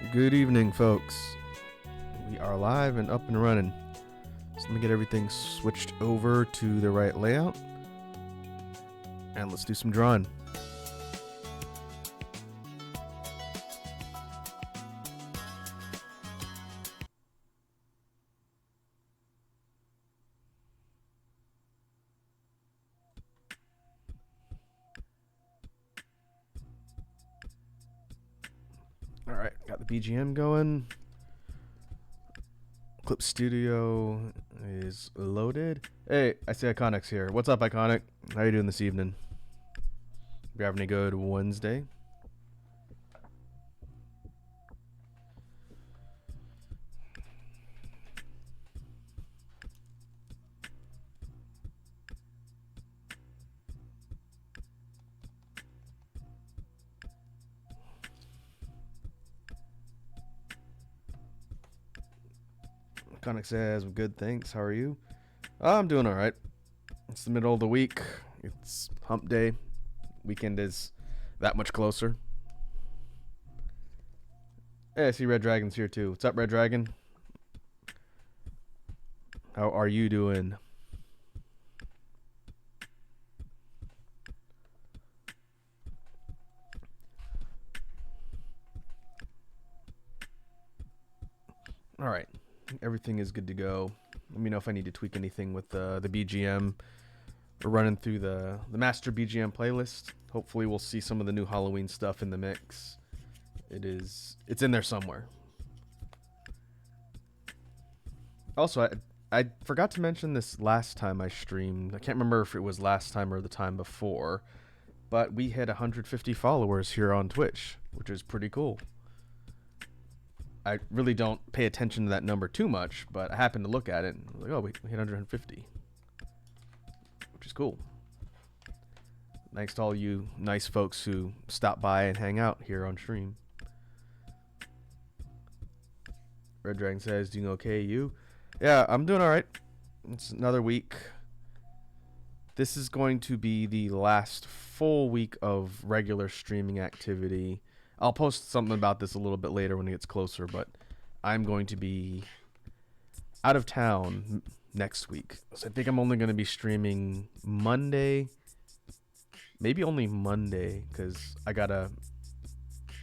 Good evening, folks. We are live and up and running. So let me get everything switched over to the right layout. And let's do some drawing. Alright, got the BGM going. Clip Studio is loaded. Hey, I see Iconic's here. What's up, Iconic? How you doing this evening? You having a good Wednesday? Iconic says, good, thanks. How are you? I'm doing alright. It's the middle of the week. It's hump day. Weekend is that much closer. Hey, I see Red Dragon's here too. What's up, Red Dragon? How are you doing? Alright. Everything is good to go. Let me know if I need to tweak anything with the BGM. We're running through the master BGM playlist. Hopefully we'll see some of the new Halloween stuff in the mix. It's in there somewhere. Also, I forgot to mention this last time I streamed. I can't remember if it was last time or the time before, but we hit 150 followers here on Twitch, which is pretty cool. I really don't pay attention to that number too much, but I happened to look at it and was like, oh, we hit 150, which is cool. Thanks to all you nice folks who stop by and hang out here on stream. Red Dragon says, doing okay, you? Yeah, I'm doing alright. It's another week. This is going to be the last full week of regular streaming activity. I'll post something about this a little bit later when it gets closer, but I'm going to be out of town next week. So I think I'm only going to be streaming Monday. Maybe only Monday, because I got to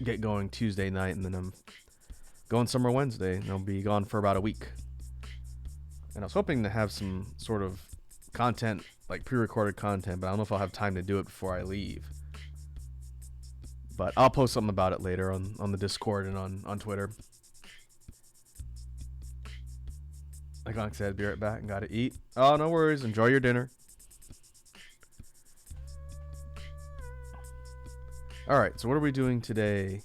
get going Tuesday night, and then I'm going somewhere Wednesday, and I'll be gone for about a week. And I was hoping to have some sort of content, like pre-recorded content, but I don't know if I'll have time to do it before I leave. But I'll post something about it later on the Discord and on Twitter. Like I said, be right back and gotta eat. Oh, no worries. Enjoy your dinner. Alright, so what are we doing today?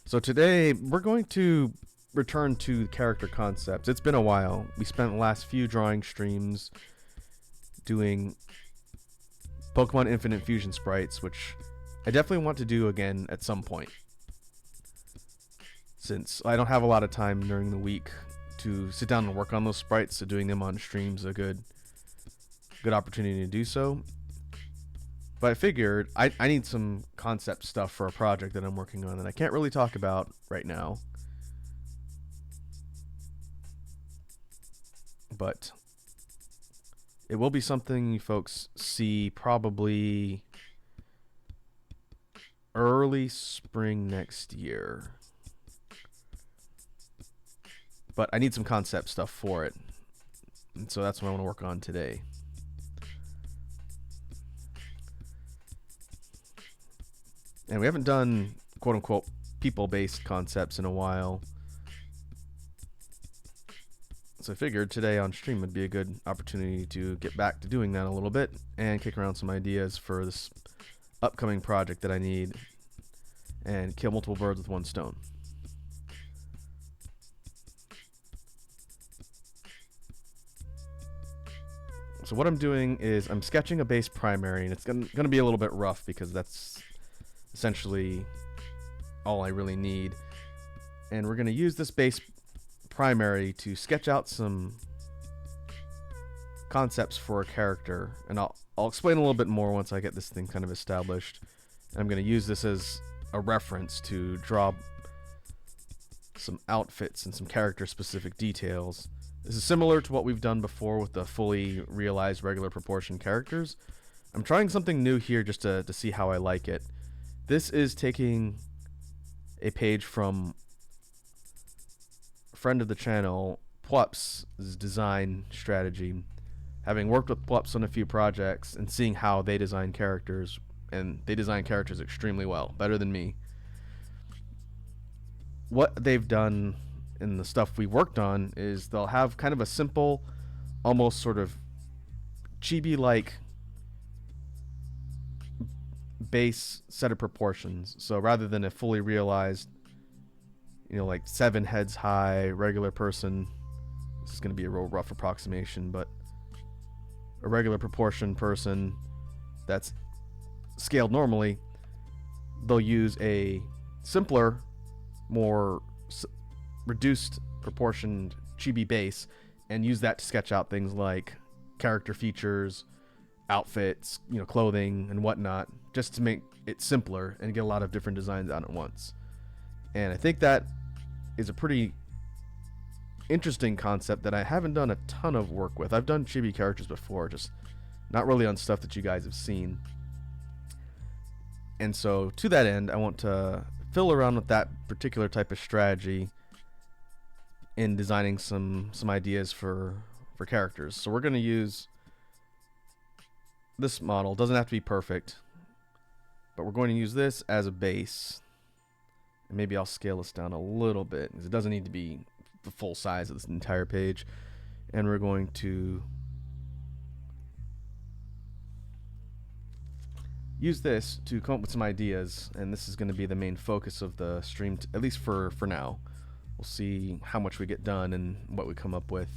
So today, we're going to return to character concepts. It's been a while. We spent the last few drawing streams doing Pokemon Infinite Fusion sprites, which I definitely want to do again at some point, since I don't have a lot of time during the week to sit down and work on those sprites, so doing them on streams is a good opportunity to do so. But I figured I need some concept stuff for a project that I'm working on that I can't really talk about right now. But it will be something you folks see probably early spring next year. But I need some concept stuff for it. And so that's what I want to work on today. And we haven't done quote-unquote people-based concepts in a while. So I figured today on stream would be a good opportunity to get back to doing that a little bit and kick around some ideas for this upcoming project that I need and kill multiple birds with one stone. So what I'm doing is I'm sketching a base primary, and it's gonna be a little bit rough because that's essentially all I really need. And we're gonna use this base primary to sketch out some concepts for a character, and I'll explain a little bit more once I get this thing kind of established. And I'm going to use this as a reference to draw some outfits and some character specific details. This is similar to what we've done before with the fully realized regular proportion characters. I'm trying something new here just to see how I like it. This is taking a page from a friend of the channel, Plups' design strategy. Having worked with Plups on a few projects and seeing how they design characters, and they design characters extremely well, better than me. What they've done in the stuff we worked on is they'll have kind of a simple, almost sort of chibi-like base set of proportions. So rather than a fully realized, like 7 heads high regular person, this is going to be a real rough approximation, but a regular proportion person that's scaled normally, they'll use a simpler, more reduced proportioned chibi base and use that to sketch out things like character features, outfits, clothing and whatnot, just to make it simpler and get a lot of different designs out at once. And I think that is a pretty interesting concept that I haven't done a ton of work with. I've done chibi characters before, just not really on stuff that you guys have seen. And so to that end, I want to fiddle around with that particular type of strategy in designing some ideas for characters. So we're going to use this model. Doesn't have to be perfect, but we're going to use this as a base. And maybe I'll scale this down a little bit, because it doesn't need to be the full size of this entire page. And we're going to use this to come up with some ideas, and this is going to be the main focus of the stream, at least for now. We'll see how much we get done and what we come up with.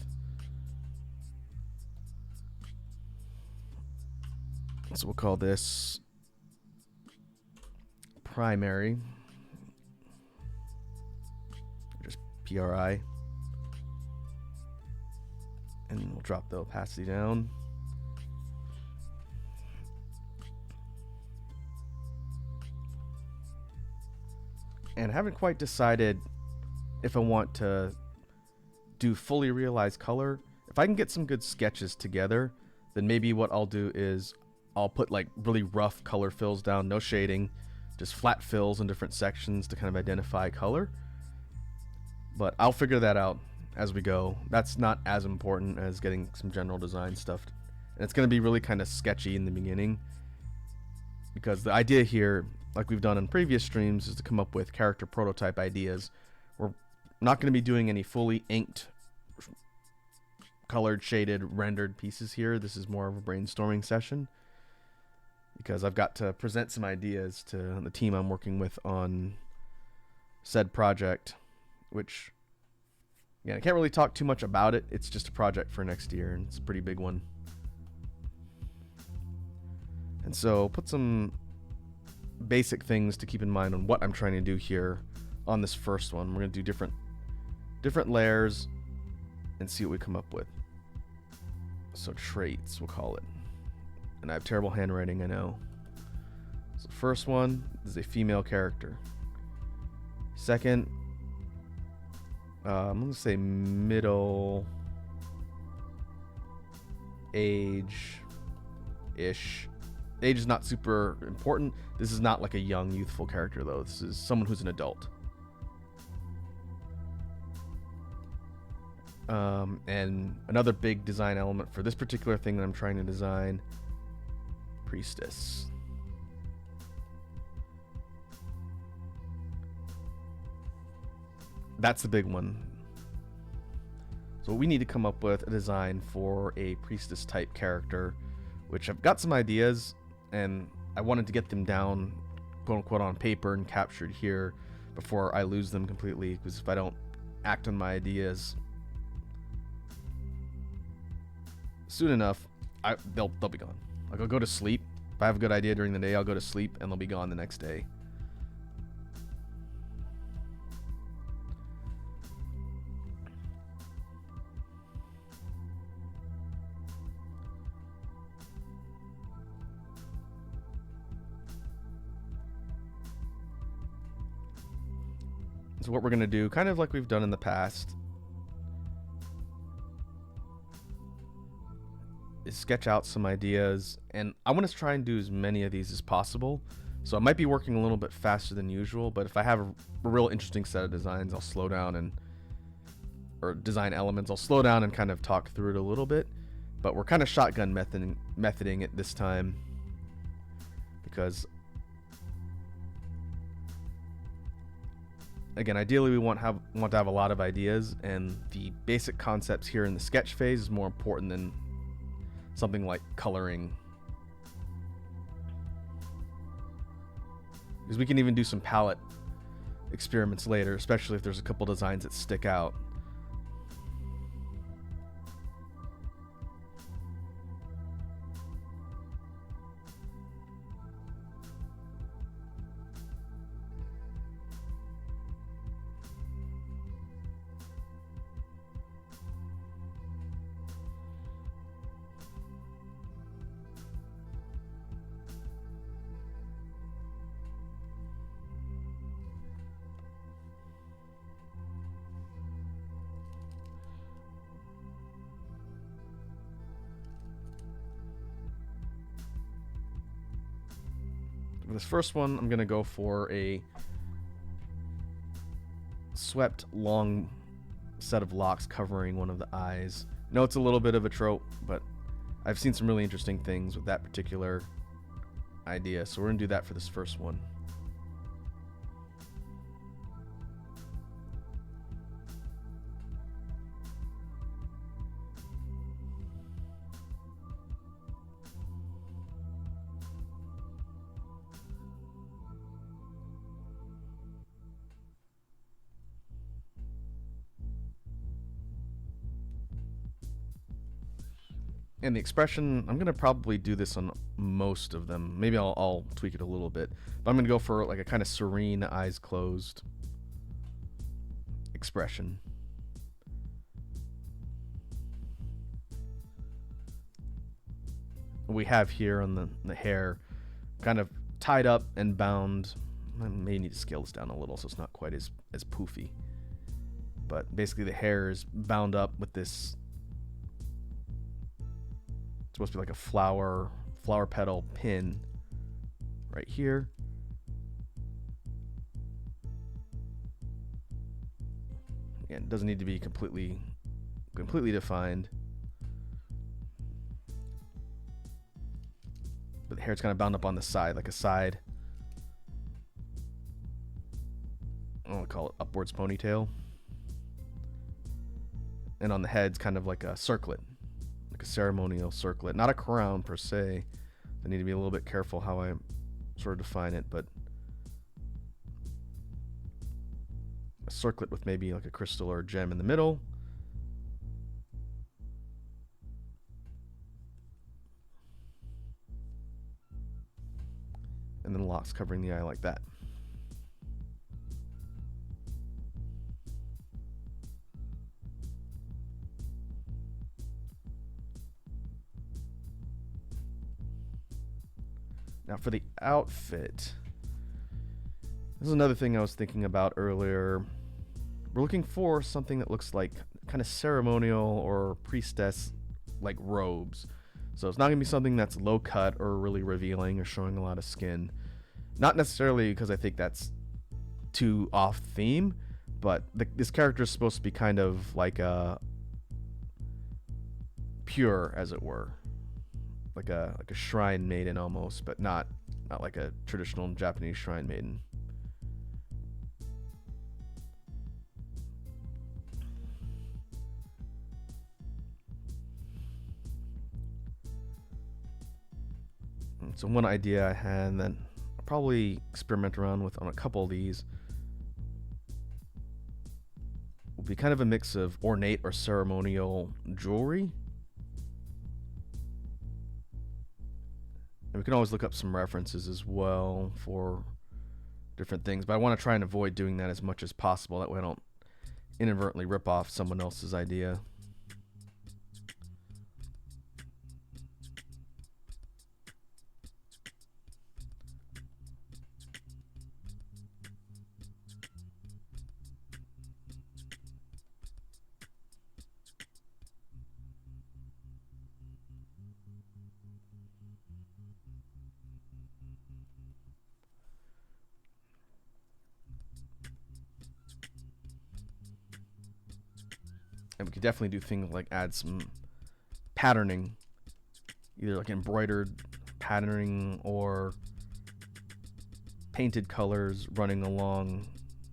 So we'll call this primary, just PRI, and we'll drop the opacity down. And I haven't quite decided if I want to do fully realized color. If I can get some good sketches together, then maybe what I'll do is I'll put like really rough color fills down, no shading, just flat fills in different sections to kind of identify color. But I'll figure that out as we go. That's not as important as getting some general design stuff. And it's going to be really kind of sketchy in the beginning, because the idea here, like we've done in previous streams, is to come up with character prototype ideas. We're not going to be doing any fully inked, colored, shaded, rendered pieces here. This is more of a brainstorming session, because I've got to present some ideas to the team I'm working with on said project, which, yeah, I can't really talk too much about it. It's just a project for next year, and it's a pretty big one. And so put some basic things to keep in mind on what I'm trying to do here on this first one. We're going to do different layers and see what we come up with. So traits, we'll call it. And I have terrible handwriting, I know. So the first one is a female character. Second, I'm going to say middle age-ish. Age is not super important. This is not like a young, youthful character, though. This is someone who's an adult. And another big design element for this particular thing that I'm trying to design, priestess. That's the big one. So we need to come up with a design for a priestess type character, which I've got some ideas, and I wanted to get them down, quote unquote, on paper and captured here before I lose them completely, because if I don't act on my ideas soon enough, they'll be gone. Like, I'll go to sleep. If I have a good idea during the day, I'll go to sleep and they'll be gone the next day. So what we're going to do, kind of like we've done in the past, is sketch out some ideas, and I want to try and do as many of these as possible. So I might be working a little bit faster than usual, but if I have a real interesting set of designs, I'll slow down or design elements, I'll slow down and kind of talk through it a little bit. But we're kind of shotgun methoding it this time, because again, ideally we want to have a lot of ideas, and the basic concepts here in the sketch phase is more important than something like coloring. Because we can even do some palette experiments later, especially if there's a couple designs that stick out. For this first one, I'm going to go for a swept long set of locks covering one of the eyes. I know it's a little bit of a trope, but I've seen some really interesting things with that particular idea, so we're going to do that for this first one. And the expression, I'm going to probably do this on most of them. Maybe I'll tweak it a little bit. But I'm going to go for like a kind of serene, eyes closed expression. We have here on the hair kind of tied up and bound. I may need to scale this down a little so it's not quite as poofy. But basically the hair is bound up with this, it's supposed to be like a flower petal pin right here. Again, it doesn't need to be completely defined. But the hair's kind of bound up on the side, like a side, I want to call it upwards ponytail. And on the head's kind of like a circlet, like a ceremonial circlet, not a crown per se. I need to be a little bit careful how I sort of define it, but a circlet with maybe like a crystal or a gem in the middle. And then locks covering the eye like that. Now for the outfit, this is another thing I was thinking about earlier. We're looking for something that looks like kind of ceremonial or priestess like robes. So it's not going to be something that's low cut or really revealing or showing a lot of skin. Not necessarily because I think that's too off theme, but this character is supposed to be kind of like a pure, as it were. Like a shrine maiden almost, but not like a traditional Japanese shrine maiden. And so one idea I had that I'll probably experiment around with on a couple of these will be kind of a mix of ornate or ceremonial jewelry. And we can always look up some references as well for different things, but I want to try and avoid doing that as much as possible. That way I don't inadvertently rip off someone else's idea. And we could definitely do things like add some patterning, either like embroidered patterning or painted colors running along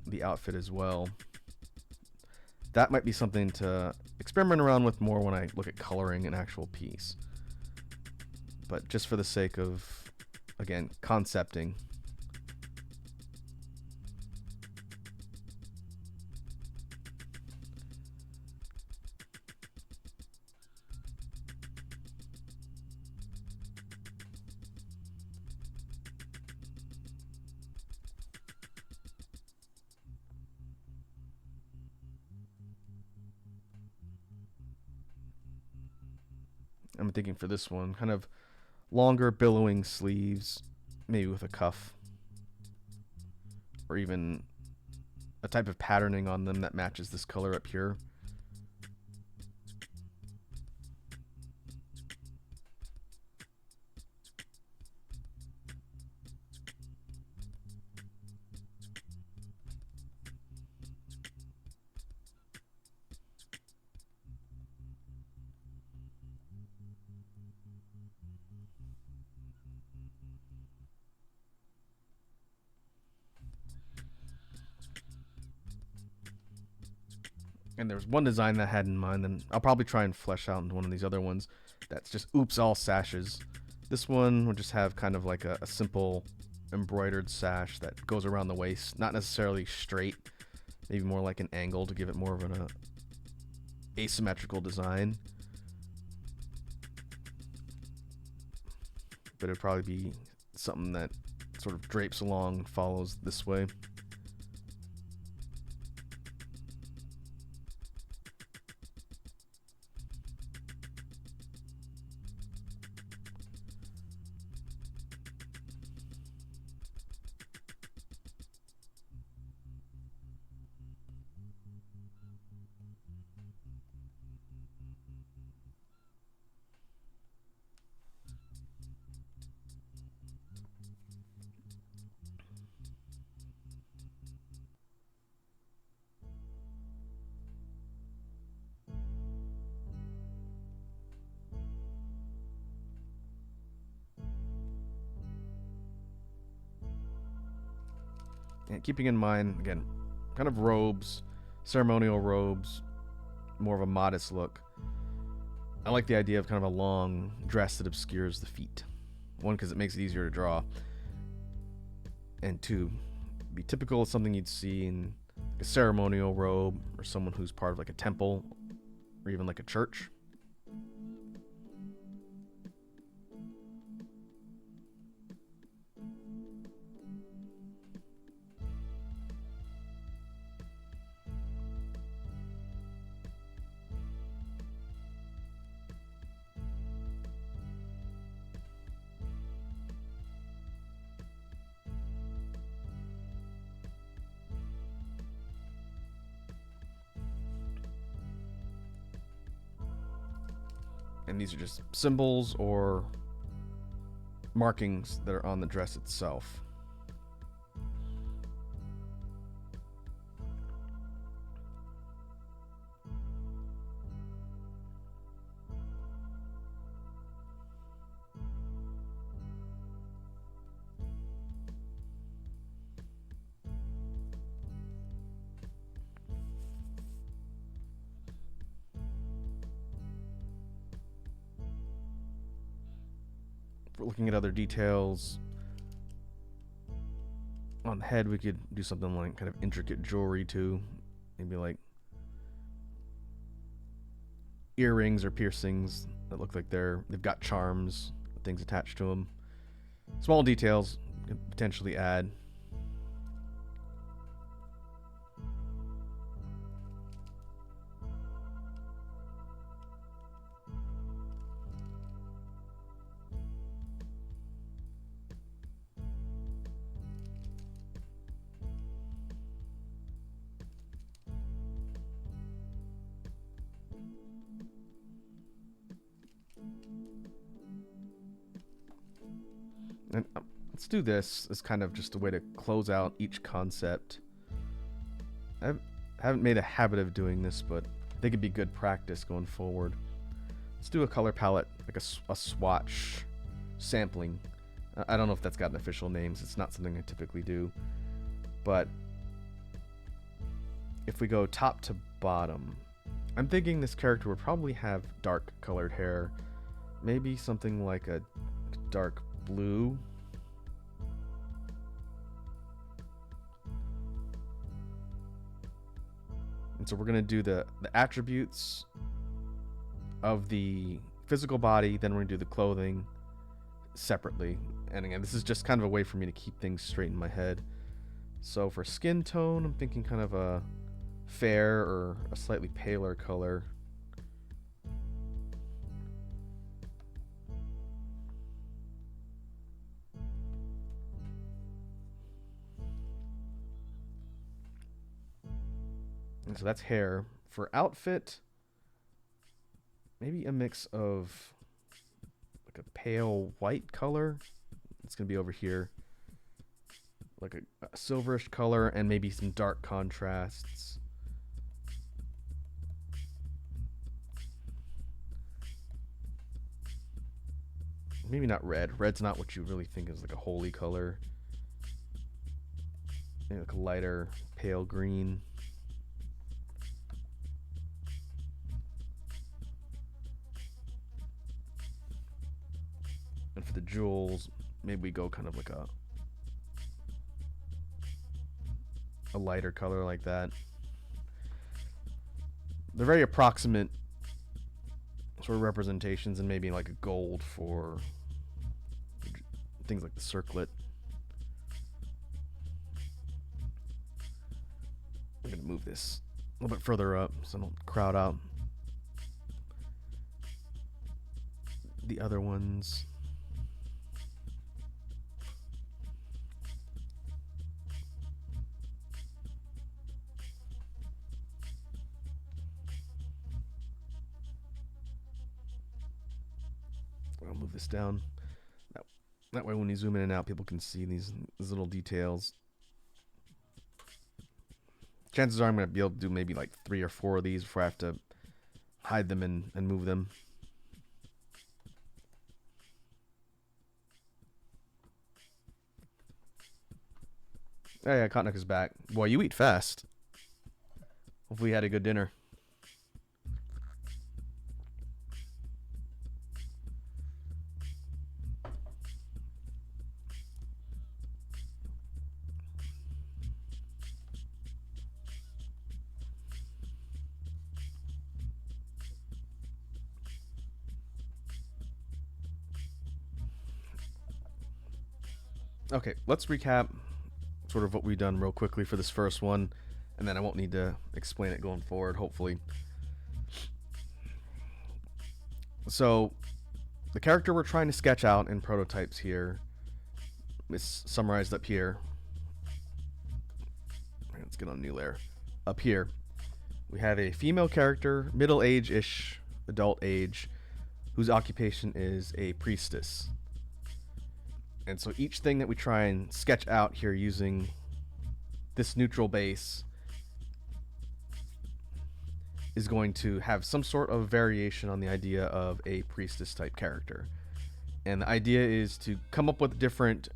the outfit as well. That might be something to experiment around with more when I look at coloring an actual piece. But just for the sake of, again, concepting. I'm thinking for this one, kind of longer billowing sleeves, maybe with a cuff, or even a type of patterning on them that matches this color up here. And there's one design that I had in mind, and I'll probably try and flesh out into one of these other ones that's just oops all sashes. This one will just have kind of like a simple embroidered sash that goes around the waist, not necessarily straight, maybe more like an angle to give it more of an asymmetrical design. But it'd probably be something that sort of drapes along and follows this way. And keeping in mind, again, kind of robes, ceremonial robes, more of a modest look. I like the idea of kind of a long dress that obscures the feet. One, because it makes it easier to draw. And two, be typical of something you'd see in a ceremonial robe or someone who's part of like a temple or even like a church. And these are just symbols or markings that are on the dress itself. Looking at other details on the head, we could do something like kind of intricate jewelry too, maybe like earrings or piercings that look like they've got charms, things attached to them. Small details you could potentially add. And let's do this as kind of just a way to close out each concept. I haven't made a habit of doing this, but they could be good practice going forward. Let's do a color palette, like a swatch sampling. I don't know if that's got an official name. It's not something I typically do. But if we go top to bottom, I'm thinking this character would probably have dark colored hair. Maybe something like a dark blue. And so we're going to do the attributes of the physical body, then we're going to do the clothing separately. And again, this is just kind of a way for me to keep things straight in my head. So for skin tone, I'm thinking kind of a fair or a slightly paler color. And so that's hair. For outfit, maybe a mix of like a pale white color. It's going to be over here. Like a silverish color and maybe some dark contrasts. Maybe not red. Red's not what you really think is like a holy color. Maybe like a lighter pale green. And for the jewels, maybe we go kind of like a lighter color like that. They're very approximate sort of representations, and maybe like a gold for things like the circlet. I'm going to move this a little bit further up so I don't crowd out the other ones. I'll move this down. That way when you zoom in and out, people can see these little details. Chances are I'm going to be able to do maybe like 3 or 4 of these before I have to hide them and move them. Oh yeah, Kotnik is back. Boy, you eat fast. Hopefully you had a good dinner. Okay, let's recap sort of what we've done real quickly for this first one, and then I won't need to explain it going forward, hopefully. So, the character we're trying to sketch out in prototypes here is summarized up here. Let's get on a new layer. Up here, we have a female character, middle age-ish, adult age, whose occupation is a priestess. And so each thing that we try and sketch out here using this neutral base is going to have some sort of variation on the idea of a priestess type character. And the idea is to come up with different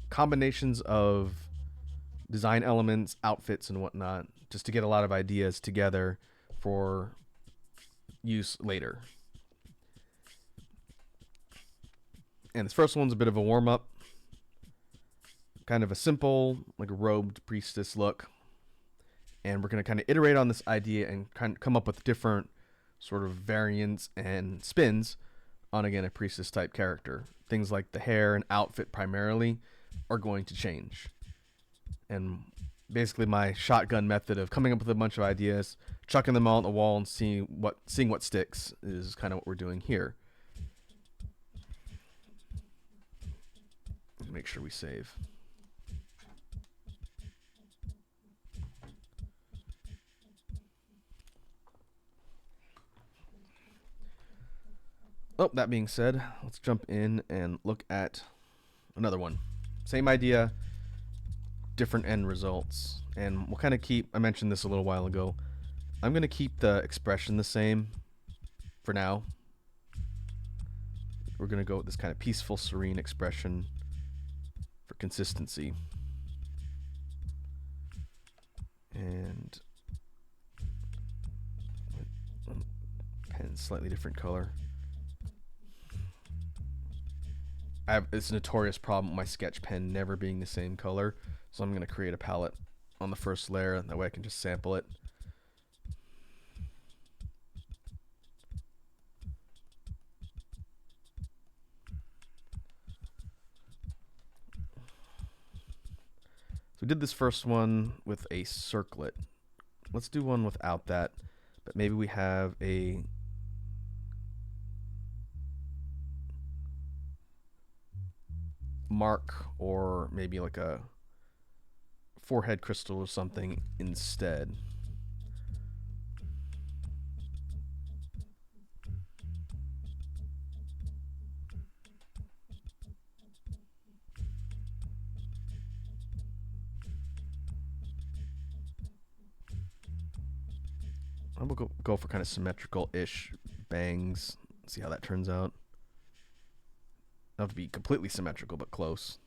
combinations of design elements, outfits, and whatnot, just to get a lot of ideas together for use later. And this first one's a bit of a warm-up. Kind of a simple, like a robed priestess look. And we're going to kind of iterate on this idea and kind of come up with different sort of variants and spins on, again, a priestess type character. Things like the hair and outfit primarily are going to change. And basically my shotgun method of coming up with a bunch of ideas, chucking them all on the wall and seeing what sticks is kind of what we're doing here. Make sure we save. Oh, that being said, let's jump in and look at another one. Same idea, different end results. And we'll kind of keep, I mentioned this a little while ago, I'm going to keep the expression the same for now. We're going to go with this kind of peaceful, serene expression for consistency. And pen, slightly different color. It's a notorious problem with my sketch pen never being the same color, so I'm going to create a palette on the first layer, and that way I can just sample it. So we did this first one with a circlet. Let's do one without that, but maybe we have a mark or maybe like a forehead crystal or something instead. I will go for kind of symmetrical-ish bangs. See how that turns out. Not to be completely symmetrical, but close.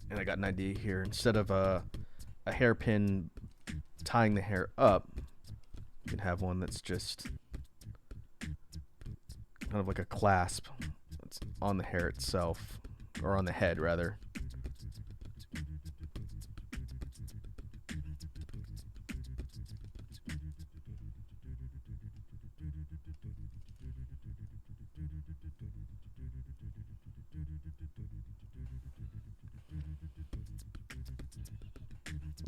And I got an idea here. Instead of a hairpin tying the hair up, you can have one that's just kind of like a clasp that's on the hair itself, or on the head rather.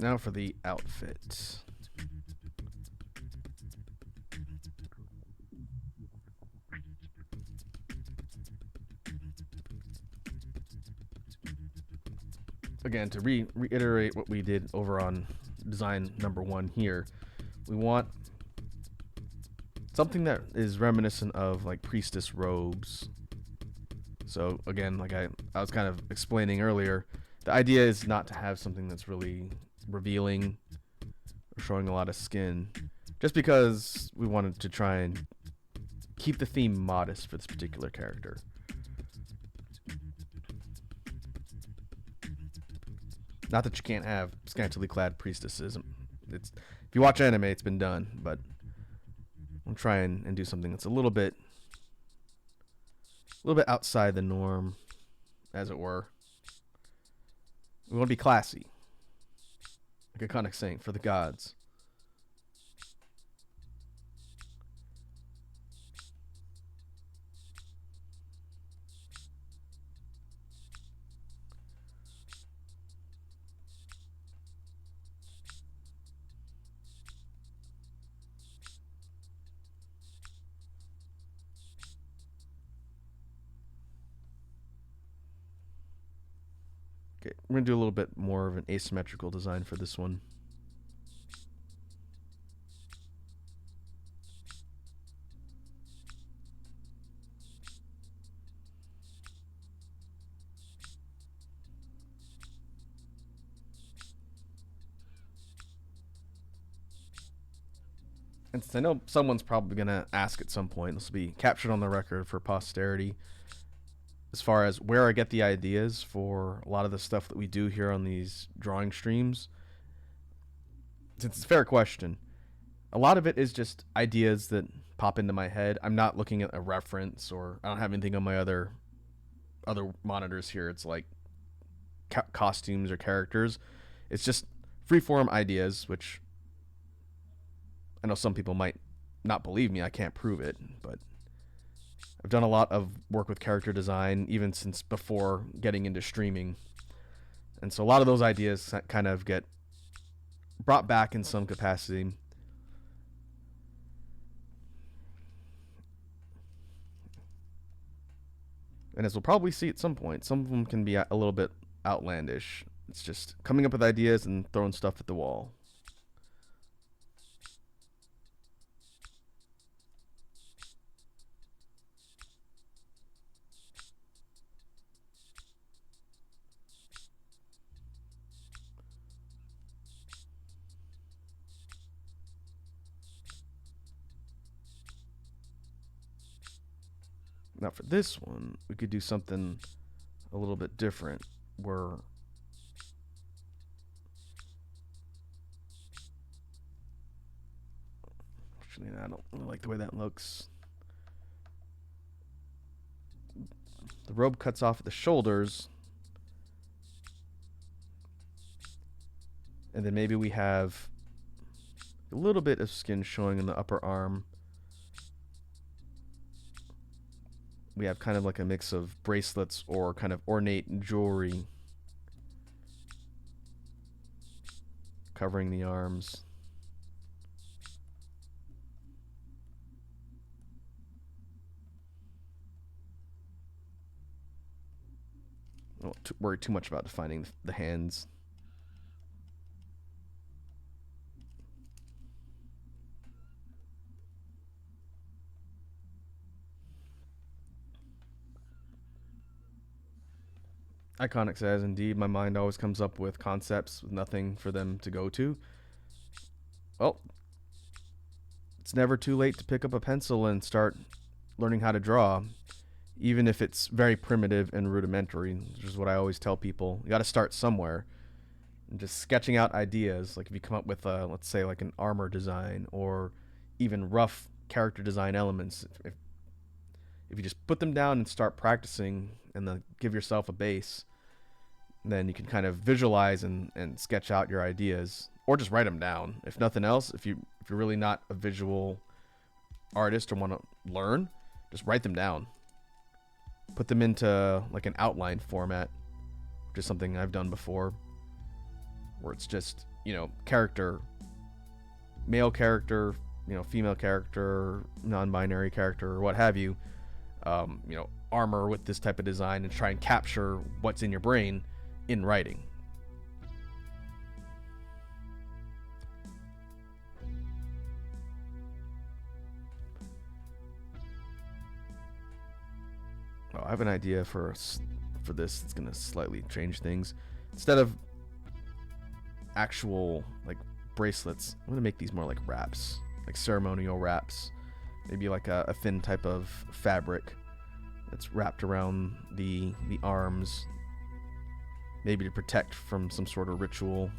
Now for the outfit. Again, to reiterate what we did over on design number 1 here, we want something that is reminiscent of like priestess robes. So again, like I was kind of explaining earlier, the idea is not to have something that's really revealing or showing a lot of skin, just because we wanted to try and keep the theme modest for this particular character. Not that you can't have scantily clad priestesses. If you watch anime, it's been done, but I'm trying and do something that's a little bit outside the norm, as it were. We want to be classy, like Iconic Saint for the gods. Okay, we're going to do a little bit more of an asymmetrical design for this one. And since I know someone's probably going to ask at some point, this will be captured on the record for posterity, as far as where I get the ideas for a lot of the stuff that we do here on these drawing streams. Since it's a fair question, a lot of it is just ideas that pop into my head. I'm not looking at a reference, or I don't have anything on my other monitors here. It's like costumes or characters. It's just freeform ideas, which I know some people might not believe me, I can't prove it, but I've done a lot of work with character design even since before getting into streaming. And so a lot of those ideas kind of get brought back in some capacity. And as we'll probably see at some point, some of them can be a little bit outlandish. It's just coming up with ideas and throwing stuff at the wall. Now for this one, we could do something a little bit different where actually I don't really like the way that looks. The robe cuts off at the shoulders, and then maybe we have a little bit of skin showing in the upper arm. We have kind of like a mix of bracelets or kind of ornate jewelry covering the arms. I don't worry too much about defining the hands. Iconic says, indeed, my mind always comes up with concepts with nothing for them to go to. Well, it's never too late to pick up a pencil and start learning how to draw, even if it's very primitive and rudimentary, which is what I always tell people. You got to start somewhere. And just sketching out ideas, like if you come up with, let's say, like an armor design or even rough character design elements, if you just put them down and start practicing and then give yourself a base, then you can kind of visualize and sketch out your ideas, or just write them down. If nothing else, if you're really not a visual artist or want to learn, just write them down. Put them into like an outline format, which is something I've done before, where it's just, character, male character, female character, non-binary character, or what have you, armor with this type of design, and try and capture what's in your brain in writing. Oh, I have an idea for this. It's gonna slightly change things. Instead of actual like bracelets, I'm gonna make these more like wraps, like ceremonial wraps. Maybe like a thin type of fabric that's wrapped around the arms, maybe to protect from some sort of ritual.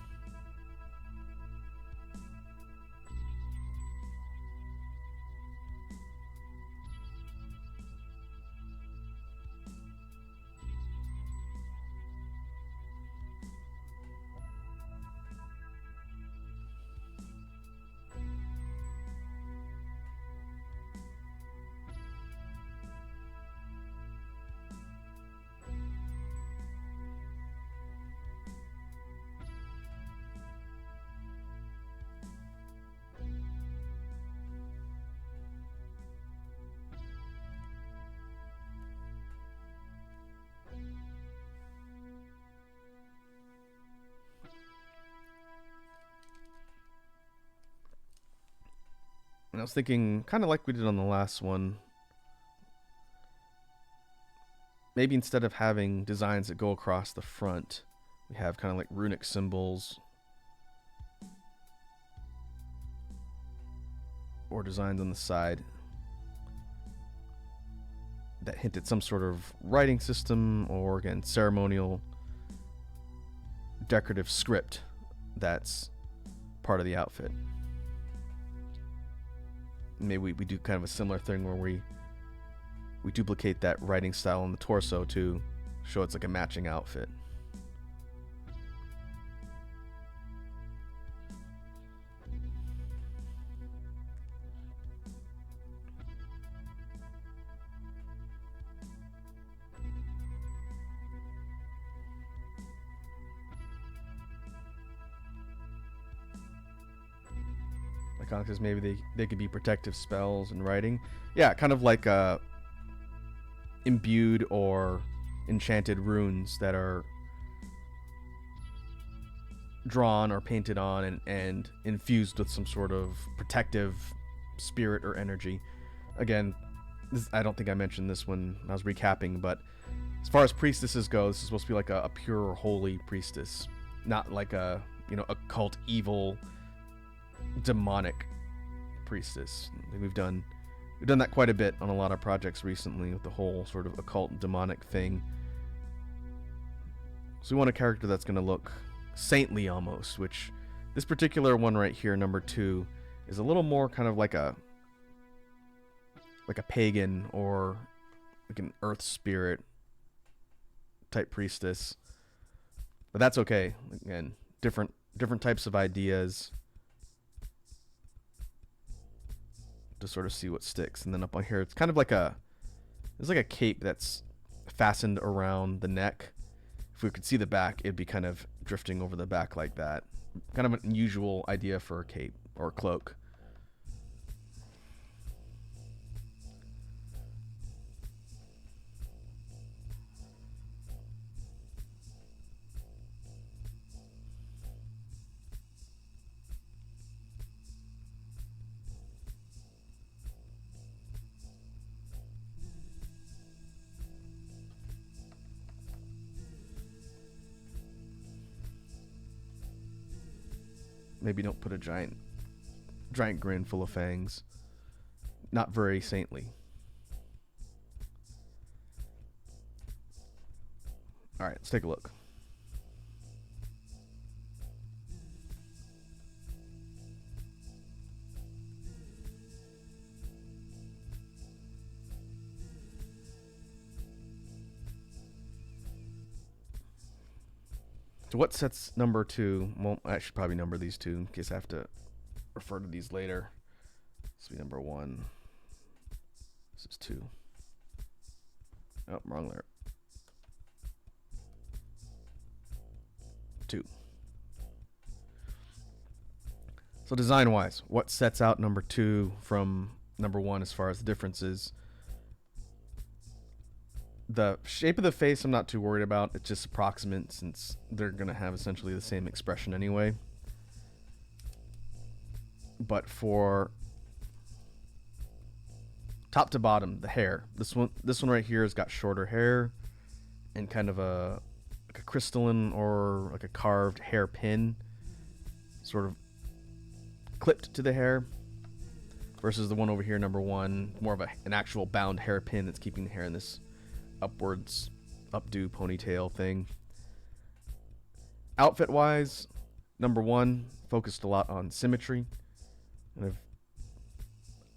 And I was thinking, kind of like we did on the last one, maybe instead of having designs that go across the front, we have kind of like runic symbols or designs on the side that hint at some sort of writing system or, again, ceremonial decorative script that's part of the outfit. Maybe we do kind of a similar thing where we duplicate that writing style on the torso to show it's like a matching outfit. Iconic says maybe they could be protective spells and writing. Yeah, kind of like imbued or enchanted runes that are drawn or painted on and infused with some sort of protective spirit or energy. Again, I don't think I mentioned this when I was recapping, but as far as priestesses go, this is supposed to be like a pure or holy priestess, not like a occult, evil, demonic priestess. I think we've done that quite a bit on a lot of projects recently with the whole sort of occult demonic thing. So we want a character that's going to look saintly almost, which this particular one right here, number 2, is a little more kind of like a pagan or like an earth spirit type priestess. But that's okay. Again, different types of ideas to sort of see what sticks. And then up on here, it's kind of like there's like a cape that's fastened around the neck. If we could see the back, it'd be kind of drifting over the back like that. Kind of an unusual idea for a cape or a cloak. Maybe don't put a giant grin full of fangs. Not very saintly. All right, let's take a look. So what sets number 2? Well, I should probably number these 2 in case I have to refer to these later. This will be number 1. This is 2. Oh, wrong layer. 2. So design-wise, what sets out number 2 from number 1 as far as the differences? The shape of the face I'm not too worried about. It's just approximate since they're going to have essentially the same expression anyway. But for top to bottom, the hair. This one right here has got shorter hair and kind of like a crystalline or like a carved hair pin sort of clipped to the hair versus the one over here, number 1, more of an actual bound hairpin that's keeping the hair in this upwards updo ponytail thing. Outfit wise, number 1 focused a lot on symmetry, and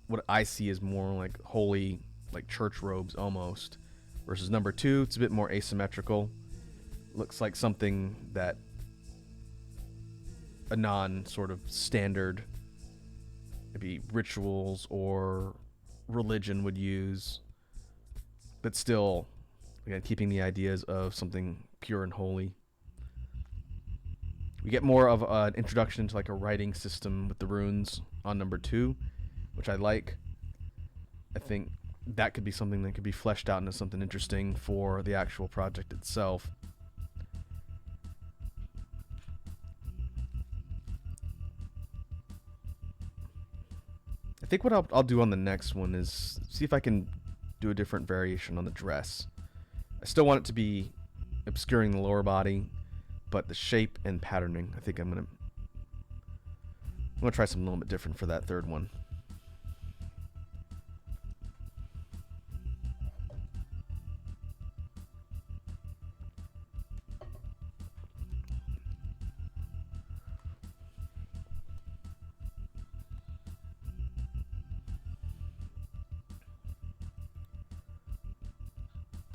what I see is more like holy, like church robes almost, versus number 2, it's a bit more asymmetrical. Looks like something that a non sort of standard maybe rituals or religion would use, but still, again, keeping the ideas of something pure and holy. We get more of an introduction to like a writing system with the runes on number 2, which I like. I think that could be something that could be fleshed out into something interesting for the actual project itself. I think what I'll do on the next one is see if I can do a different variation on the dress. I still want it to be obscuring the lower body, but the shape and patterning, I think I'm gonna try something a little bit different for that third one.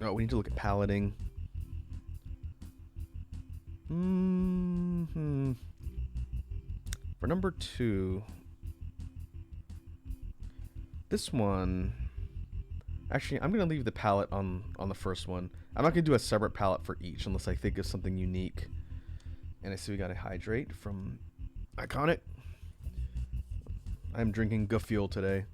Oh, we need to look at paletting. For number 2, this one, actually, I'm going to leave the palette on the first one. I'm not going to do a separate palette for each unless I think of something unique. And I see we got a hydrate from Iconic. I'm drinking Gufuel today.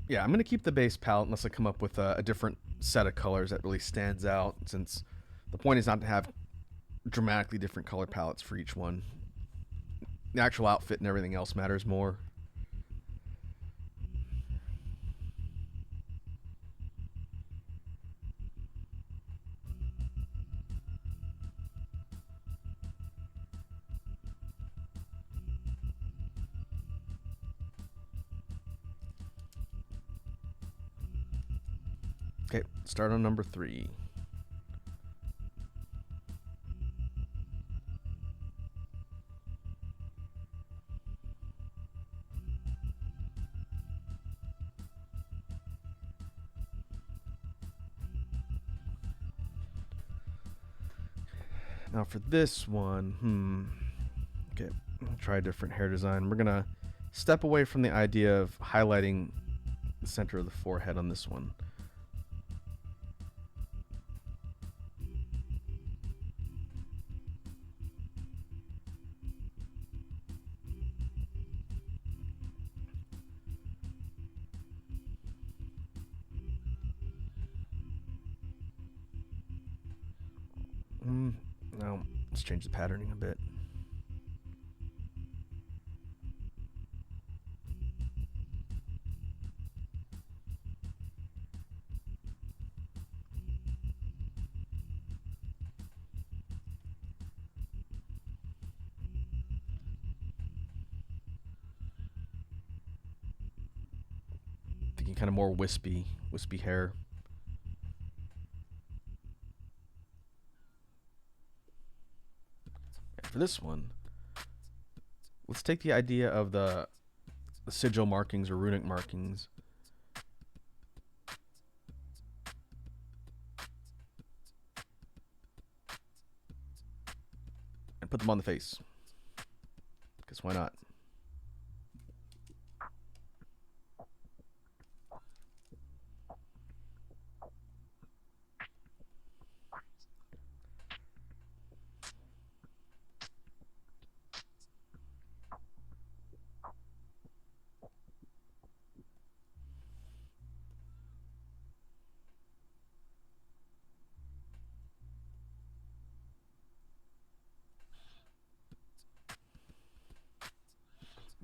Yeah, I'm going to keep the base palette unless I come up with a different set of colors that really stands out, since the point is not to have dramatically different color palettes for each one. The actual outfit and everything else matters more. Okay, start on number 3. Now for this one, okay, I'll try a different hair design. We're gonna step away from the idea of highlighting the center of the forehead on this one. Now let's change the patterning a bit. Thinking kind of more wispy hair. For this one, let's take the idea of the sigil markings or runic markings and put them on the face. Because why not?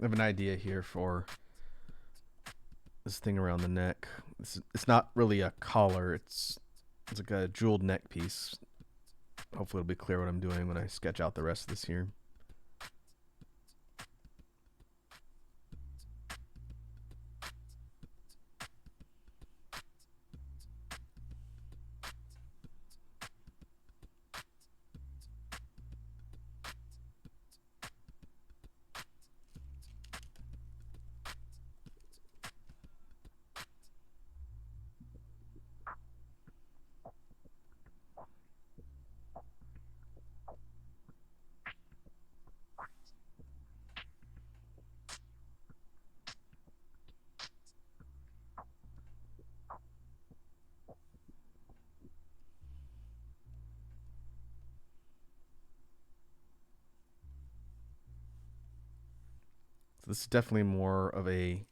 I have an idea here for this thing around the neck. It's not really a collar. It's like a jeweled neck piece. Hopefully it'll be clear what I'm doing when I sketch out the rest of this here. So this is definitely more of a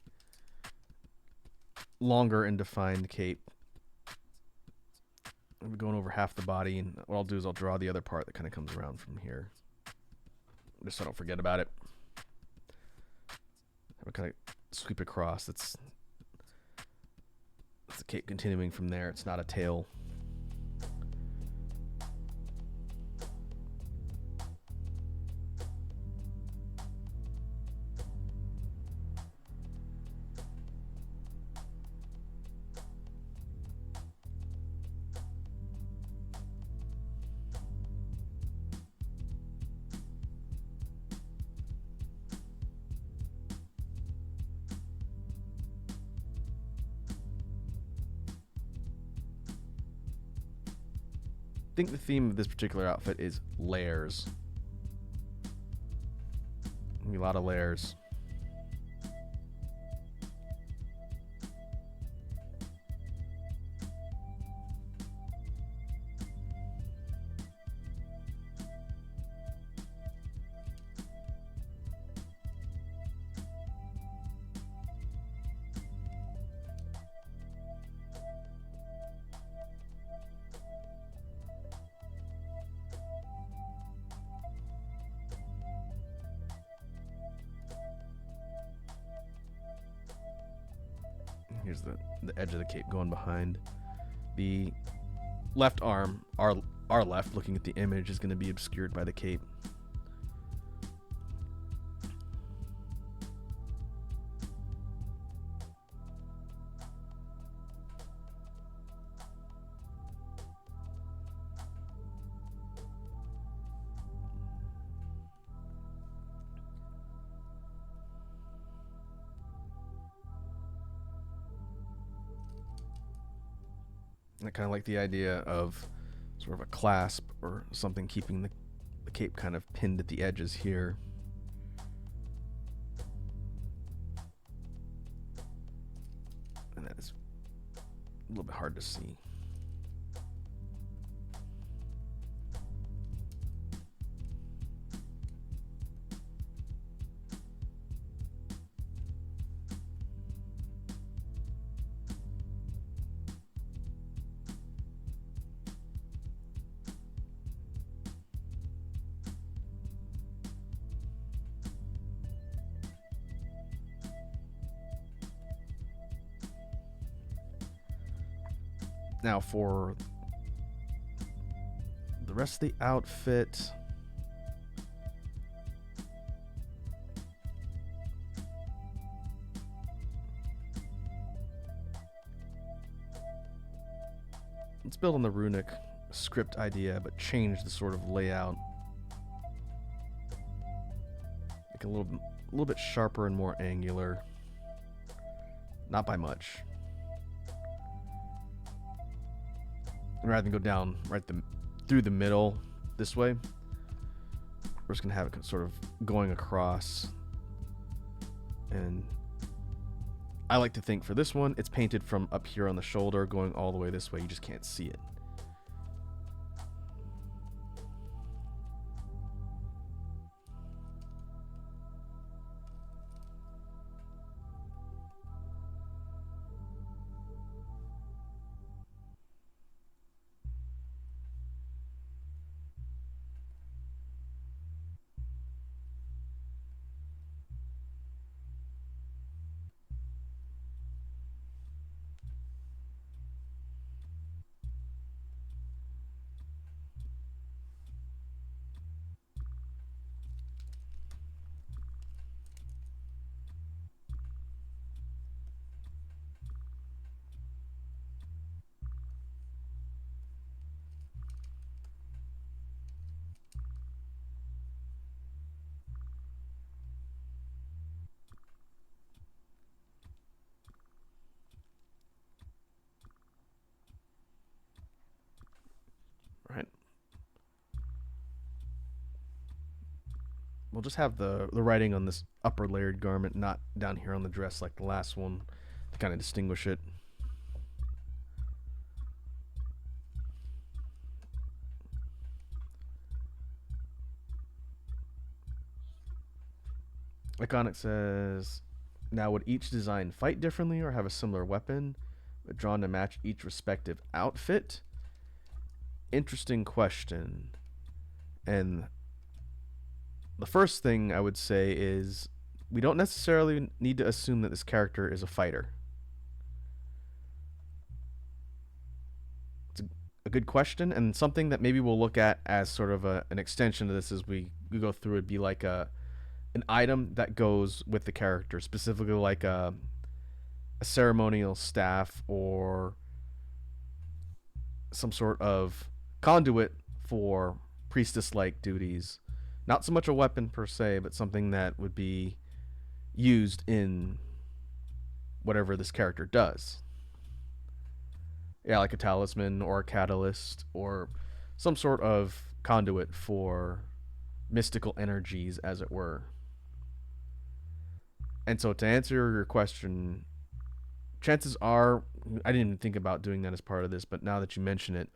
longer and defined cape. I'm going over half the body, and what I'll do is I'll draw the other part that kind of comes around from here, just so I don't forget about it. I'll kind of sweep across. That's the cape continuing from there. It's not a tail. I think the theme of this particular outfit is layers. A lot of layers. Here's the edge of the cape going behind. The left arm, our left, looking at the image, is going to be obscured by the cape. I kind of like the idea of sort of a clasp or something keeping the cape kind of pinned at the edges here. And that is a little bit hard to see. Now for the rest of the outfit, let's build on the runic script idea, but change the sort of layout. Make it a little bit sharper and more angular. Not by much. Rather than go down through the middle this way, we're just gonna have it sort of going across. And I like to think for this one, it's painted from up here on the shoulder, going all the way this way. You just can't see it. Right. We'll just have the writing on this upper layered garment, not down here on the dress like the last one, to kind of distinguish it. Iconic says, now would each design fight differently or have a similar weapon, but drawn to match each respective outfit? Interesting question. And the first thing I would say is we don't necessarily need to assume that this character is a fighter. It's a good question, and something that maybe we'll look at as sort of an extension of this as we go through. It'd be like an item that goes with the character, specifically like a ceremonial staff or some sort of conduit for priestess-like duties. Not so much a weapon per se, but something that would be used in whatever this character does. Yeah, like a talisman or a catalyst or some sort of conduit for mystical energies, as it were. And so to answer your question, chances are, I didn't even think about doing that as part of this, but now that you mention it,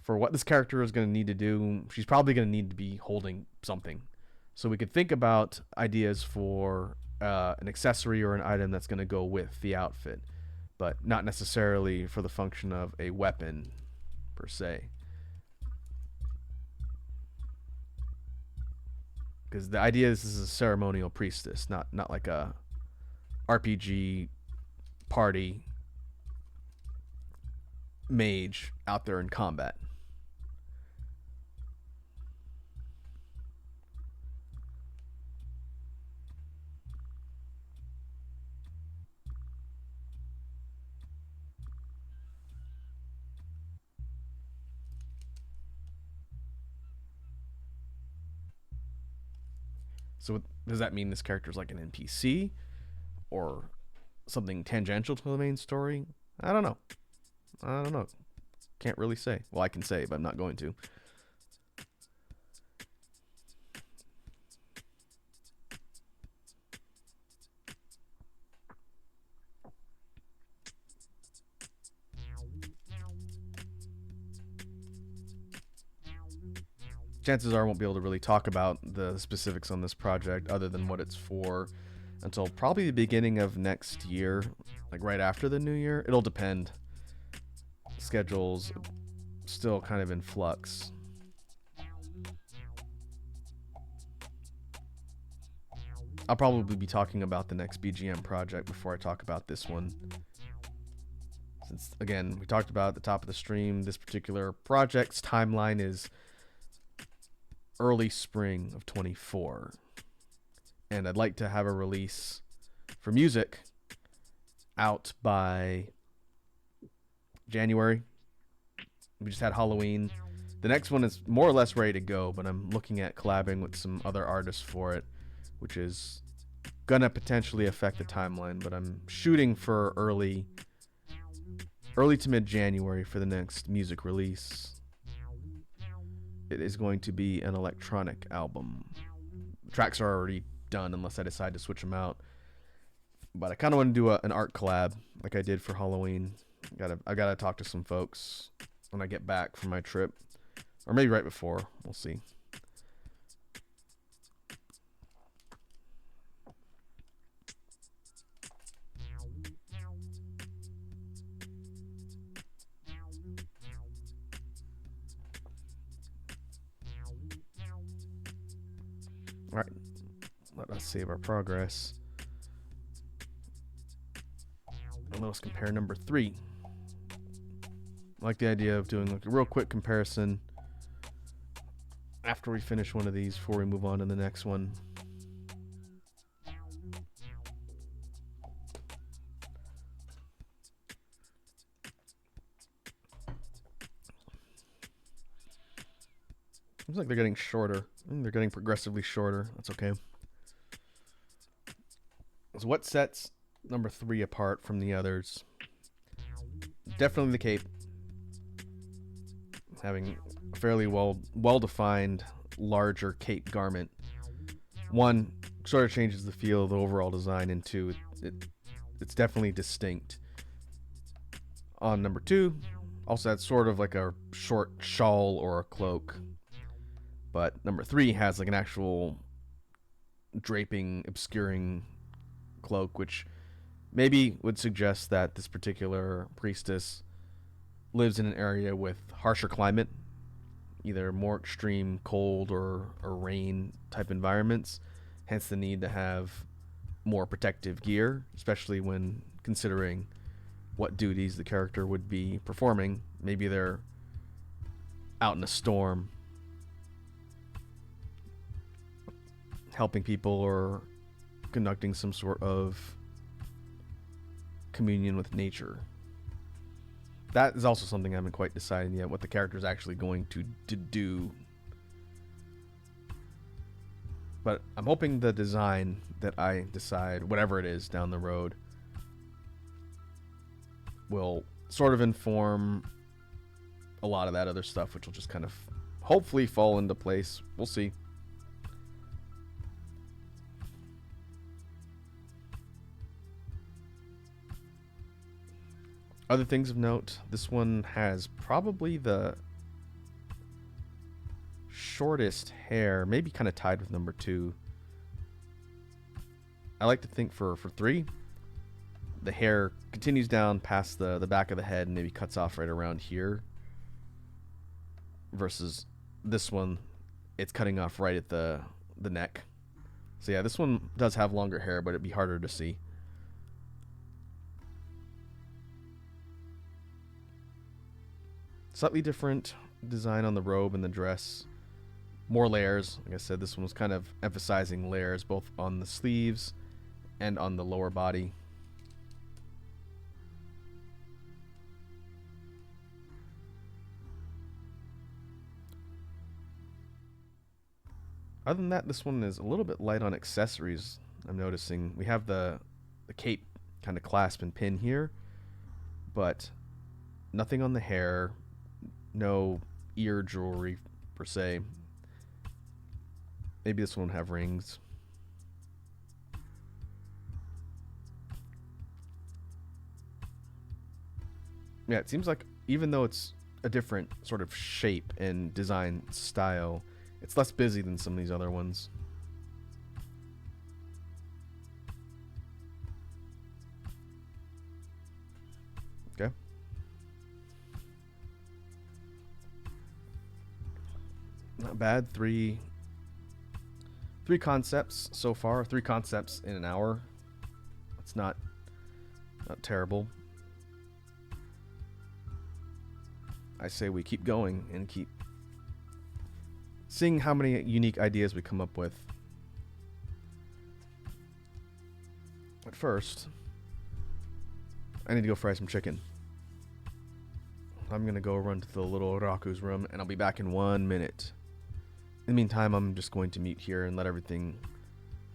for what this character is going to need to do, she's probably going to need to be holding something. So we could think about ideas for an accessory or an item that's going to go with the outfit, but not necessarily for the function of a weapon per se. Because the idea is this is a ceremonial priestess, not like a RPG party mage out there in combat. So does that mean this character is like an NPC or something tangential to the main story? I don't know. Can't really say. Well, I can say, but I'm not going to. Chances are I won't be able to really talk about the specifics on this project other than what it's for until probably the beginning of next year, like right after the new year. It'll depend. Schedule's still kind of in flux. I'll probably be talking about the next BGM project before I talk about this one. Since, again, we talked about at the top of the stream, this particular project's timeline is early spring of 24. And I'd like to have a release for music out by January. We just had Halloween. The next one is more or less ready to go, but I'm looking at collabing with some other artists for it, which is gonna potentially affect the timeline, but I'm shooting for early to mid-January for the next music release. It is going to be an electronic album. The tracks are already done unless I decide to switch them out. But I kind of want to do an art collab like I did for Halloween. I gotta talk to some folks when I get back from my trip, or maybe right before. We'll see. All right, let us save our progress. And let us compare number 3. I like the idea of doing like a real quick comparison after we finish one of these before we move on to the next one. Seems like they're getting shorter. I think they're getting progressively shorter. That's okay. So what sets number 3 apart from the others? Definitely the cape. Having a fairly well-defined, larger cape garment. 1, sort of changes the feel of the overall design, and 2, it's definitely distinct. On number 2, also had sort of like a short shawl or a cloak. But number 3 has like an actual draping, obscuring cloak, which maybe would suggest that this particular priestess lives in an area with harsher climate, either more extreme cold or rain type environments, hence the need to have more protective gear, especially when considering what duties the character would be performing. Maybe they're out in a storm helping people or conducting some sort of communion with nature. That is also something I haven't quite decided yet, what the character is actually going to do. But I'm hoping the design that I decide, whatever it is down the road, will sort of inform a lot of that other stuff, which will just kind of hopefully fall into place. We'll see. Other things of note, this one has probably the shortest hair, maybe kind of tied with number 2. I like to think for 3, the hair continues down past the back of the head and maybe cuts off right around here. Versus this one, it's cutting off right at the neck. So yeah, this one does have longer hair, but it'd be harder to see. Slightly different design on the robe and the dress. More layers. Like I said, this one was kind of emphasizing layers both on the sleeves and on the lower body. Other than that, this one is a little bit light on accessories. I'm noticing we have the cape kind of clasp and pin here, but nothing on the hair, no ear jewelry per se. Maybe this one will have rings. Yeah, it seems like even though it's a different sort of shape and design style, it's less busy than some of these other ones. Okay. Not bad. Three concepts so far. 3 concepts in an hour. It's not terrible. I say we keep going and keep seeing how many unique ideas we come up with. But first, I need to go fry some chicken. I'm gonna go run to the little Raku's room, and I'll be back in 1 minute. In the meantime, I'm just going to mute here and let everything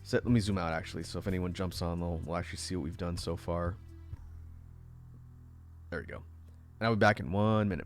set. Let me zoom out, actually, so if anyone jumps on, we'll actually see what we've done so far. There we go. And I'll be back in 1 minute.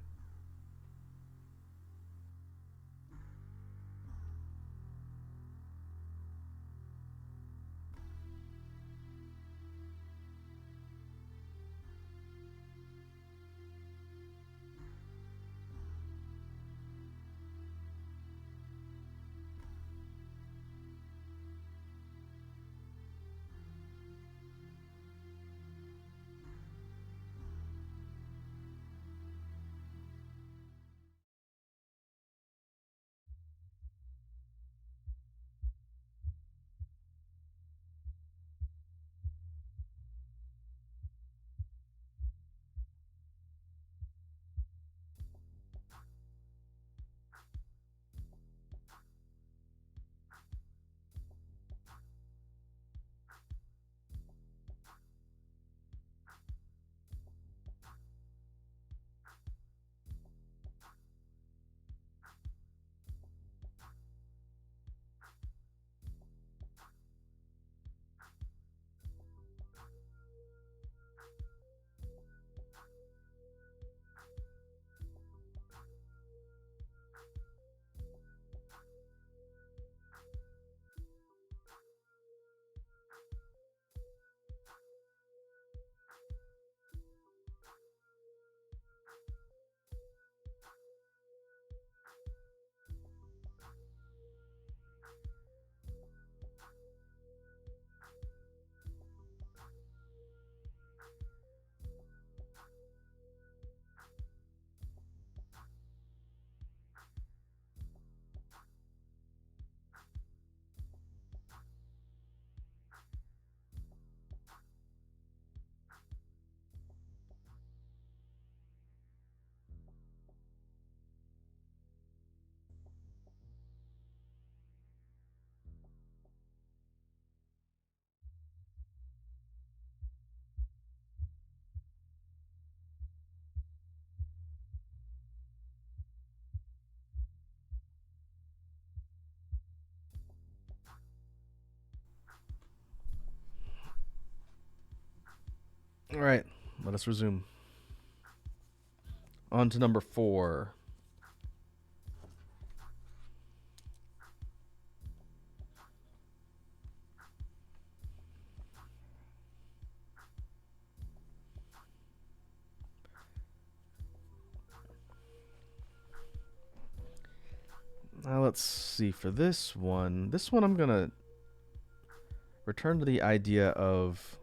All right, let us resume. On to number 4. Now let's see for this one. This one I'm gonna return to the idea of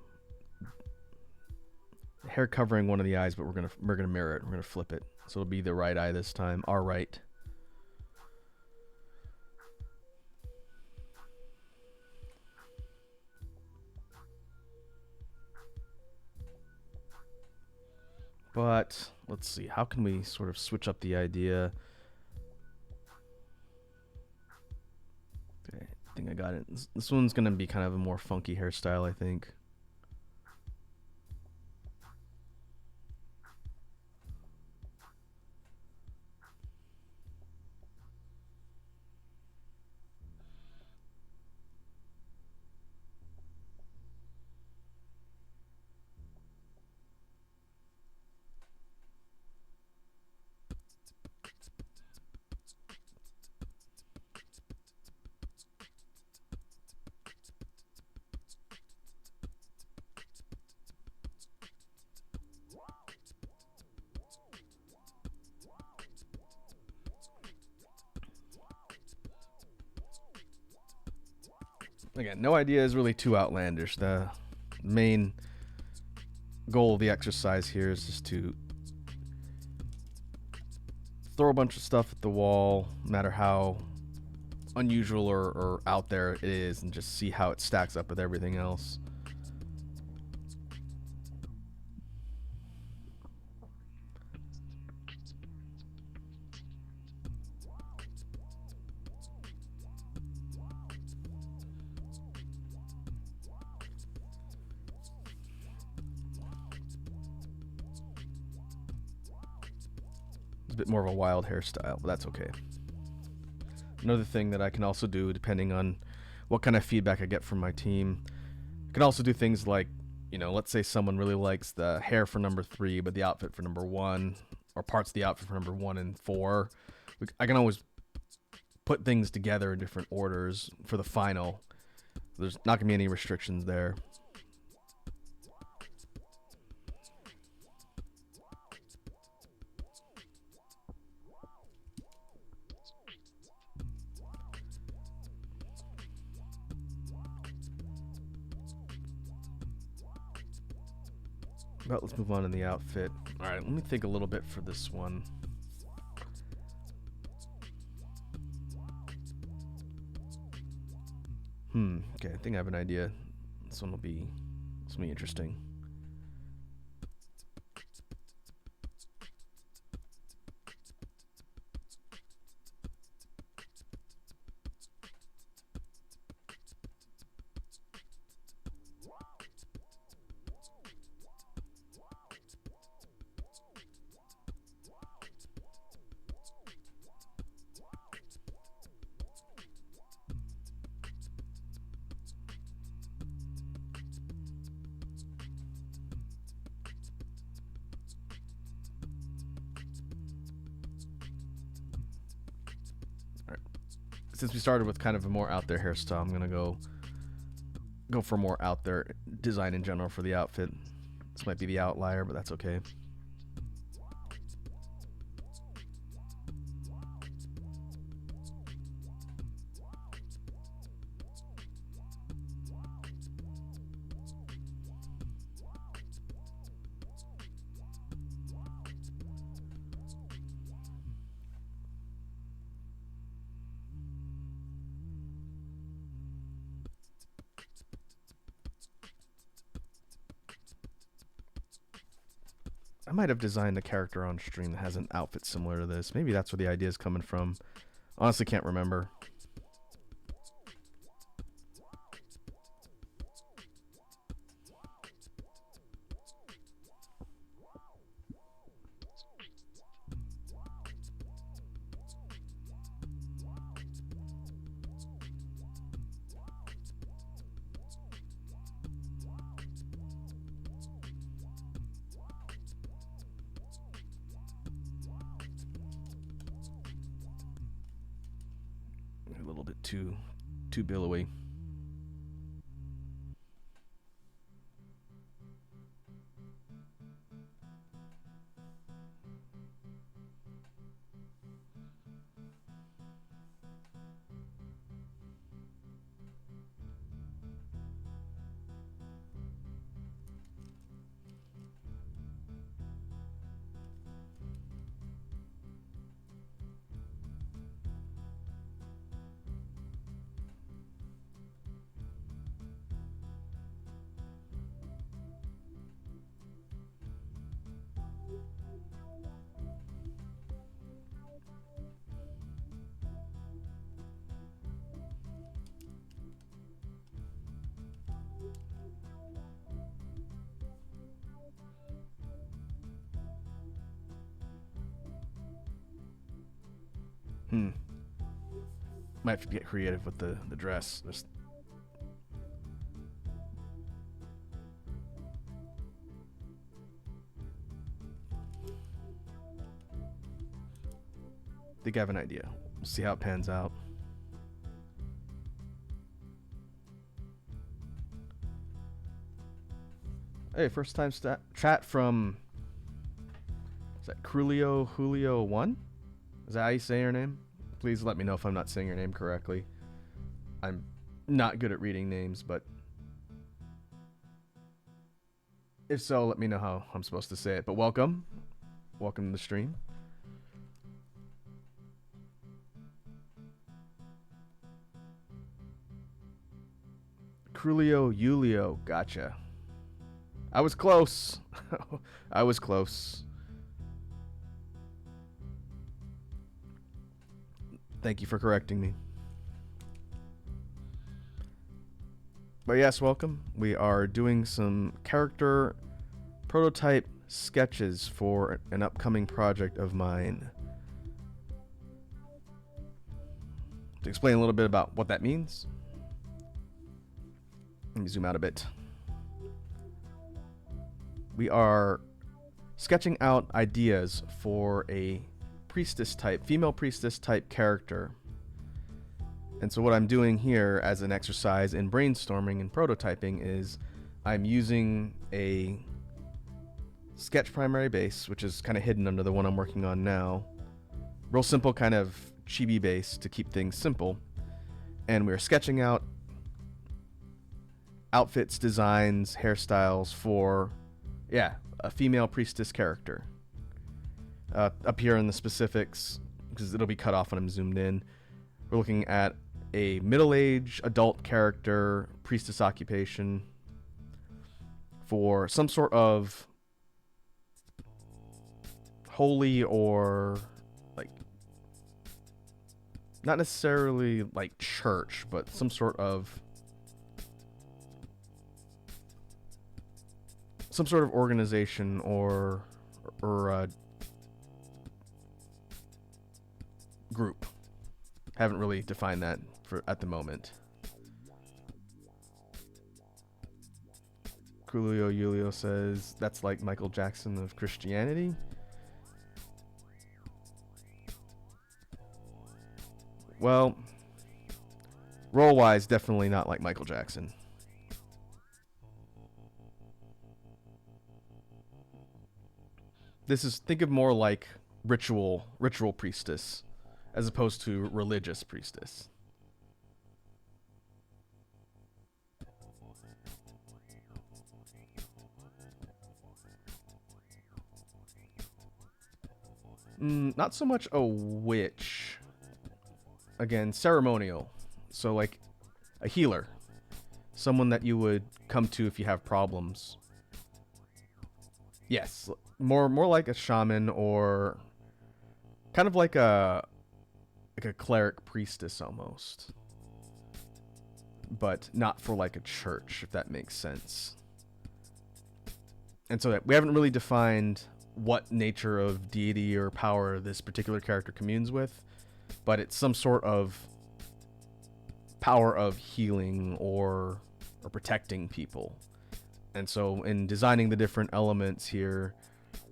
hair covering one of the eyes, but we're gonna mirror it. We're gonna flip it, so it'll be the right eye this time. Our right. But let's see, how can we sort of switch up the idea? Okay, I think I got it. This one's gonna be kind of a more funky hairstyle, I think. Again, no idea is really too outlandish. The main goal of the exercise here is just to throw a bunch of stuff at the wall, no matter how unusual or out there it is, and just see how it stacks up with everything else. It's a bit more of a wild hairstyle, but that's okay. Another thing that I can also do, depending on what kind of feedback I get from my team, I can also do things like, let's say someone really likes the hair for number 3, but the outfit for number 1, or parts of the outfit for number 1 and 4. I can always put things together in different orders for the final. There's not going to be any restrictions there. But let's move on to the outfit. All right, let me think a little bit for this one. Okay, I think I have an idea. This one will be interesting. Since we started with kind of a more out there hairstyle, I'm gonna go for more out there design in general for the outfit. This might be the outlier, but that's okay. I might have designed a character on stream that has an outfit similar to this. Maybe that's where the idea is coming from. Honestly, can't remember. A little bit too billowy. Hmm. Might have to get creative with the dress. Just think I have an idea. We'll see how it pans out. Hey, first time chat from, is that Julio1? Is that how you say your name? Please let me know if I'm not saying your name correctly. I'm not good at reading names, but if so, let me know how I'm supposed to say it. But welcome. Welcome to the stream. Julio, gotcha. I was close. I was close. Thank you for correcting me. But yes, welcome. We are doing some character prototype sketches for an upcoming project of mine. To explain a little bit about what that means, let me zoom out a bit. We are sketching out ideas for a priestess type, female priestess type character. And so what I'm doing here as an exercise in brainstorming and prototyping is I'm using a sketch primary base, which is kind of hidden under the one I'm working on now. Real simple kind of chibi base to keep things simple. And we're sketching out outfits, designs, hairstyles for, a female priestess character. Up here in the specifics, because it'll be cut off when I'm zoomed in, we're looking at a middle-aged adult character, priestess occupation, for some sort of holy or like, not necessarily like church, but some sort of organization or group. Haven't really defined that for at the moment. Julio says that's like Michael Jackson of Christianity. Well, role-wise, definitely not like Michael Jackson. This is, think of more like ritual priestess as opposed to religious priestess. Not so much a witch. Again, ceremonial. So like a healer. Someone that you would come to if you have problems. Yes, more like a shaman, or kind of like a cleric priestess almost. But not for like a church, if that makes sense. And so we haven't really defined what nature of deity or power this particular character communes with, but it's some sort of power of healing or protecting people. And so in designing the different elements here,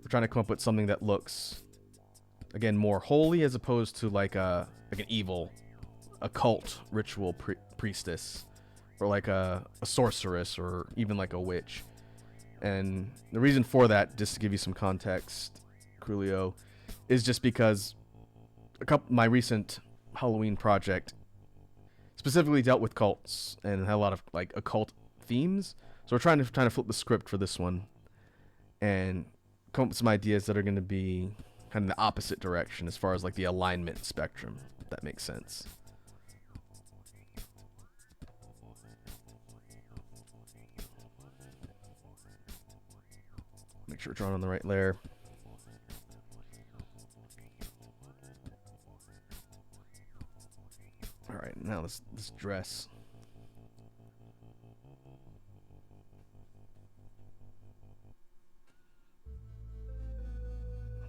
we're trying to come up with something that looks, again, more holy as opposed to like an evil occult ritual priestess, or like a sorceress, or even like a witch. And the reason for that, just to give you some context, Julio, is just because my recent Halloween project specifically dealt with cults and had a lot of like occult themes. So we're trying to flip the script for this one and come up with some ideas that are going to be kind of the opposite direction as far as like the alignment spectrum, if that makes sense. Make sure we're drawing on the right layer. All right, now this dress.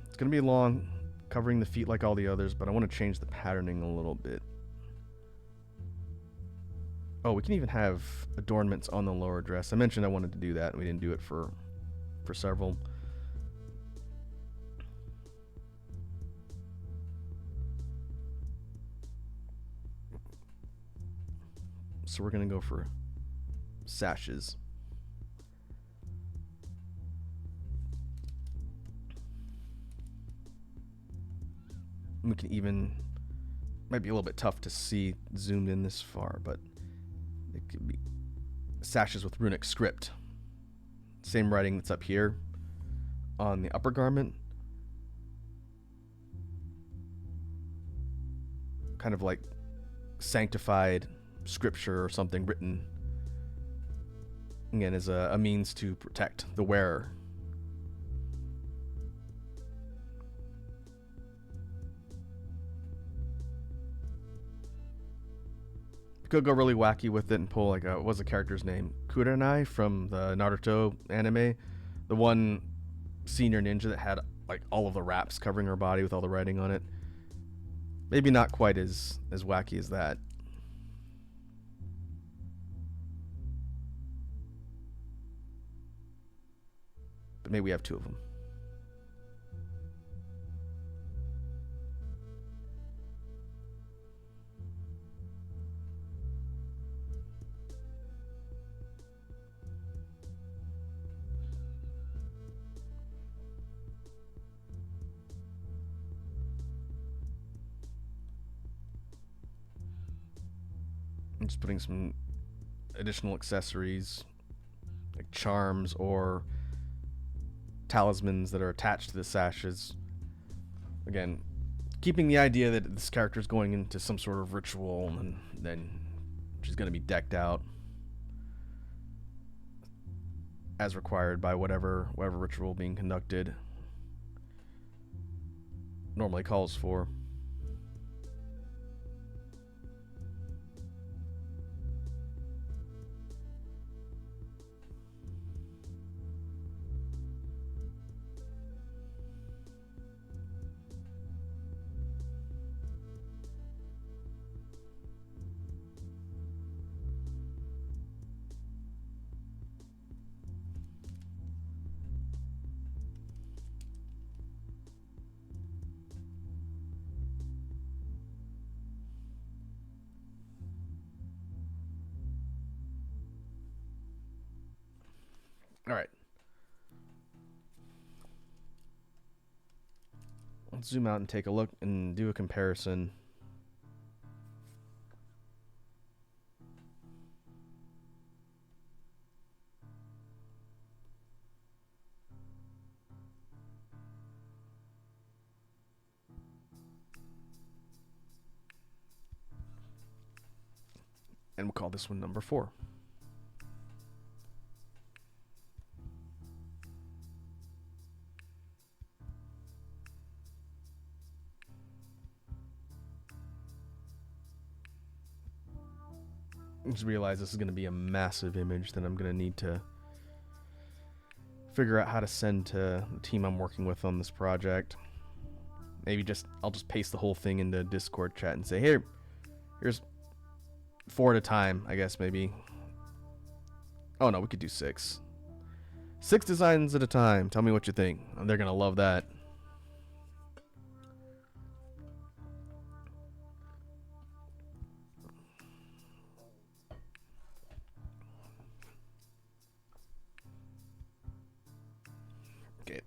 It's gonna be long. covering the feet like all the others, but I want to change the patterning a little bit. Oh, we can even have adornments on the lower dress. I mentioned I wanted to do that, and we didn't do it for several. So we're going to go for sashes. We can even, might be a little bit tough to see zoomed in this far, but it could be sashes with runic script. Same writing that's up here on the upper garment. Kind of like sanctified scripture or something written, again, as a means to protect the wearer. Could go really wacky with it and pull like what was the character's name? Kurenai from the Naruto anime, the one senior ninja that had like all of the wraps covering her body with all the writing on it. Maybe not quite as wacky as that. But maybe we have two of them. I'm just putting some additional accessories like charms or talismans that are attached to the sashes. Again, keeping the idea that this character is going into some sort of ritual and then she's going to be decked out as required by whatever ritual being conducted normally calls for. All right. Let's zoom out and take a look and do a comparison. And we'll call this one number 4. Just realize this is going to be a massive image that I'm going to need to figure out how to send to the team I'm working with on this project. Maybe I'll just paste the whole thing into Discord chat and say, here's 4 at a time, I guess, maybe. Oh no, we could do 6. 6 designs at a time. Tell me what you think. They're going to love that. Okay.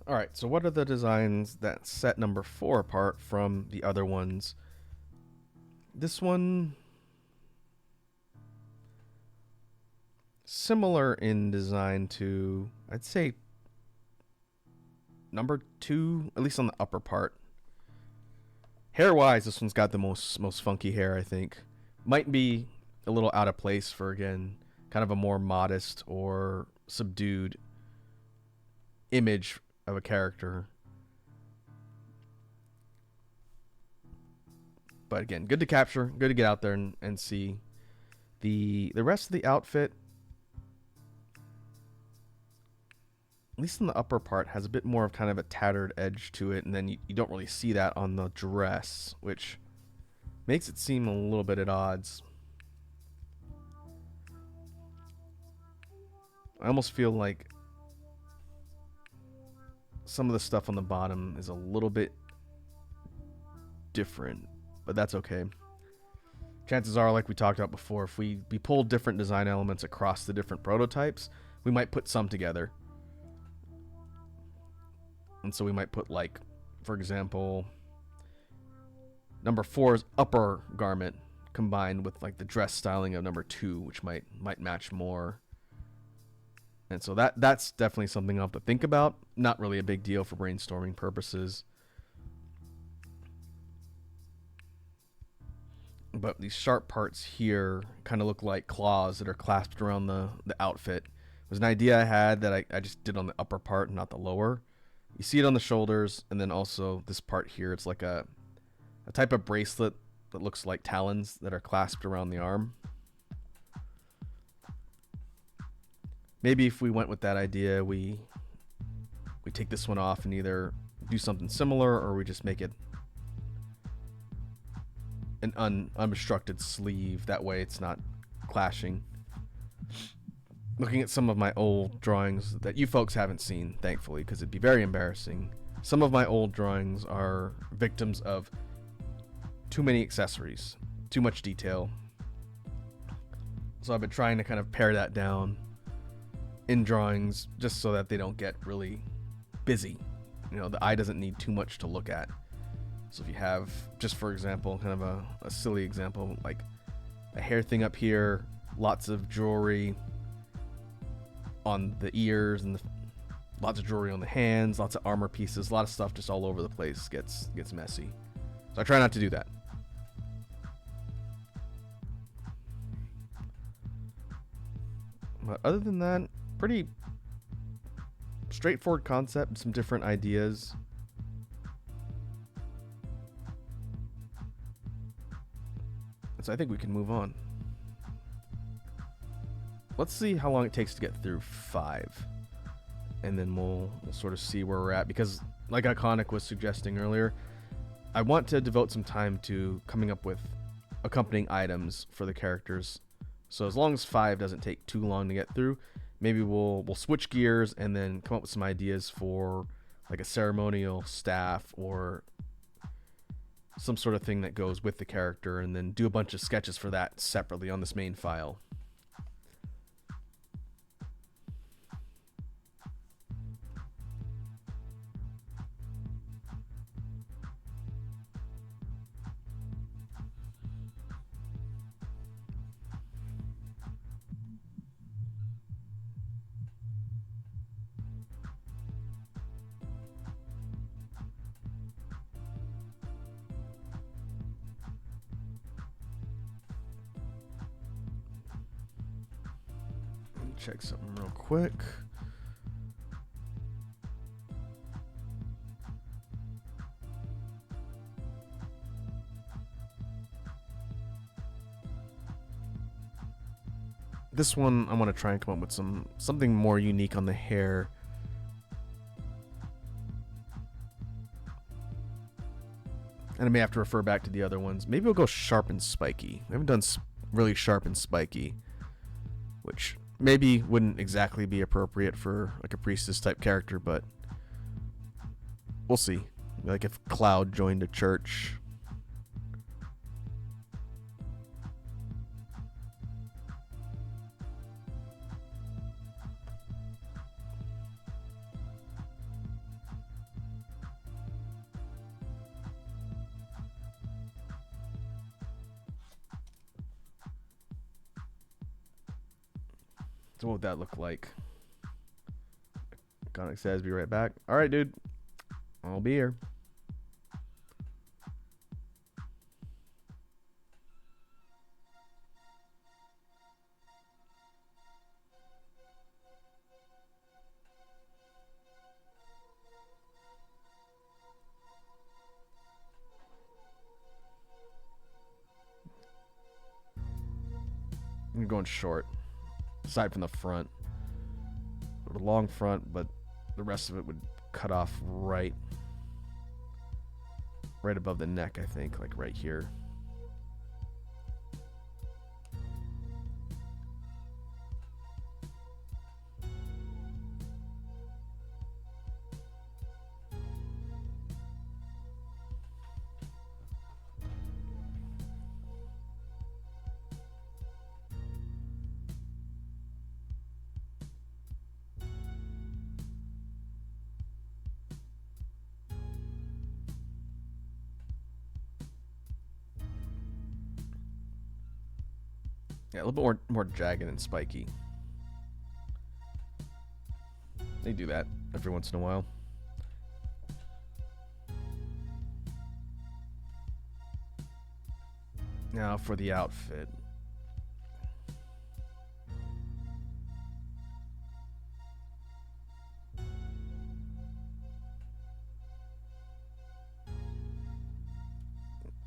Alright, so what are the designs that set number 4 apart from the other ones? This one, similar in design to, I'd say, number 2, at least on the upper part. Hair-wise, this one's got the most funky hair, I think. Might be a little out of place for, again, kind of a more modest or subdued image of a character. But again, good to capture, good to get out there and see. The rest of the outfit, at least in the upper part, has a bit more of kind of a tattered edge to it, and then you don't really see that on the dress, which makes it seem a little bit at odds. I almost feel like some of the stuff on the bottom is a little bit different, but that's okay. Chances are, like we talked about before, if we pull different design elements across the different prototypes, we might put some together. And so we might put, like, for example, number 4's upper garment combined with like the dress styling of number 2, which might match more. And so that's definitely something I'll have to think about. Not really a big deal for brainstorming purposes. But these sharp parts here kind of look like claws that are clasped around the outfit. It was an idea I had that I just did on the upper part, not the lower. You see it on the shoulders, and then also this part here. It's like a type of bracelet that looks like talons that are clasped around the arm. Maybe if we went with that idea, we take this one off and either do something similar, or we just make it an unobstructed sleeve. That way it's not clashing. Looking at some of my old drawings that you folks haven't seen, thankfully, because it'd be very embarrassing. Some of my old drawings are victims of too many accessories, too much detail. So I've been trying to kind of pare that down in drawings just so that they don't get really busy. You know, the eye doesn't need too much to look at. So if you have, just for example, kind of a silly example, like a hair thing up here, lots of jewelry on the ears, and lots of jewelry on the hands, lots of armor pieces, a lot of stuff just all over the place gets messy. So I try not to do that. But other than that, pretty straightforward concept, some different ideas. So I think we can move on. Let's see how long it takes to get through 5. And then we'll sort of see where we're at. Because like Iconic was suggesting earlier, I want to devote some time to coming up with accompanying items for the characters. So as long as 5 doesn't take too long to get through, maybe we'll switch gears and then come up with some ideas for like a ceremonial staff or some sort of thing that goes with the character, and then do a bunch of sketches for that separately on this main file. Check something real quick. This one, I want to try and come up with something more unique on the hair. And I may have to refer back to the other ones. Maybe we'll go sharp and spiky. We haven't done really sharp and spiky, which maybe wouldn't exactly be appropriate for like a priestess type character, but we'll see. Like if Cloud joined a church. So what would that look like? Conic says, be right back. All right, dude. I'll be here. I'm going short. Aside from the front. A long front, but the rest of it would cut off right above the neck, I think, like right here. Yeah, a little bit more jagged and spiky. They do that every once in a while. Now for the outfit.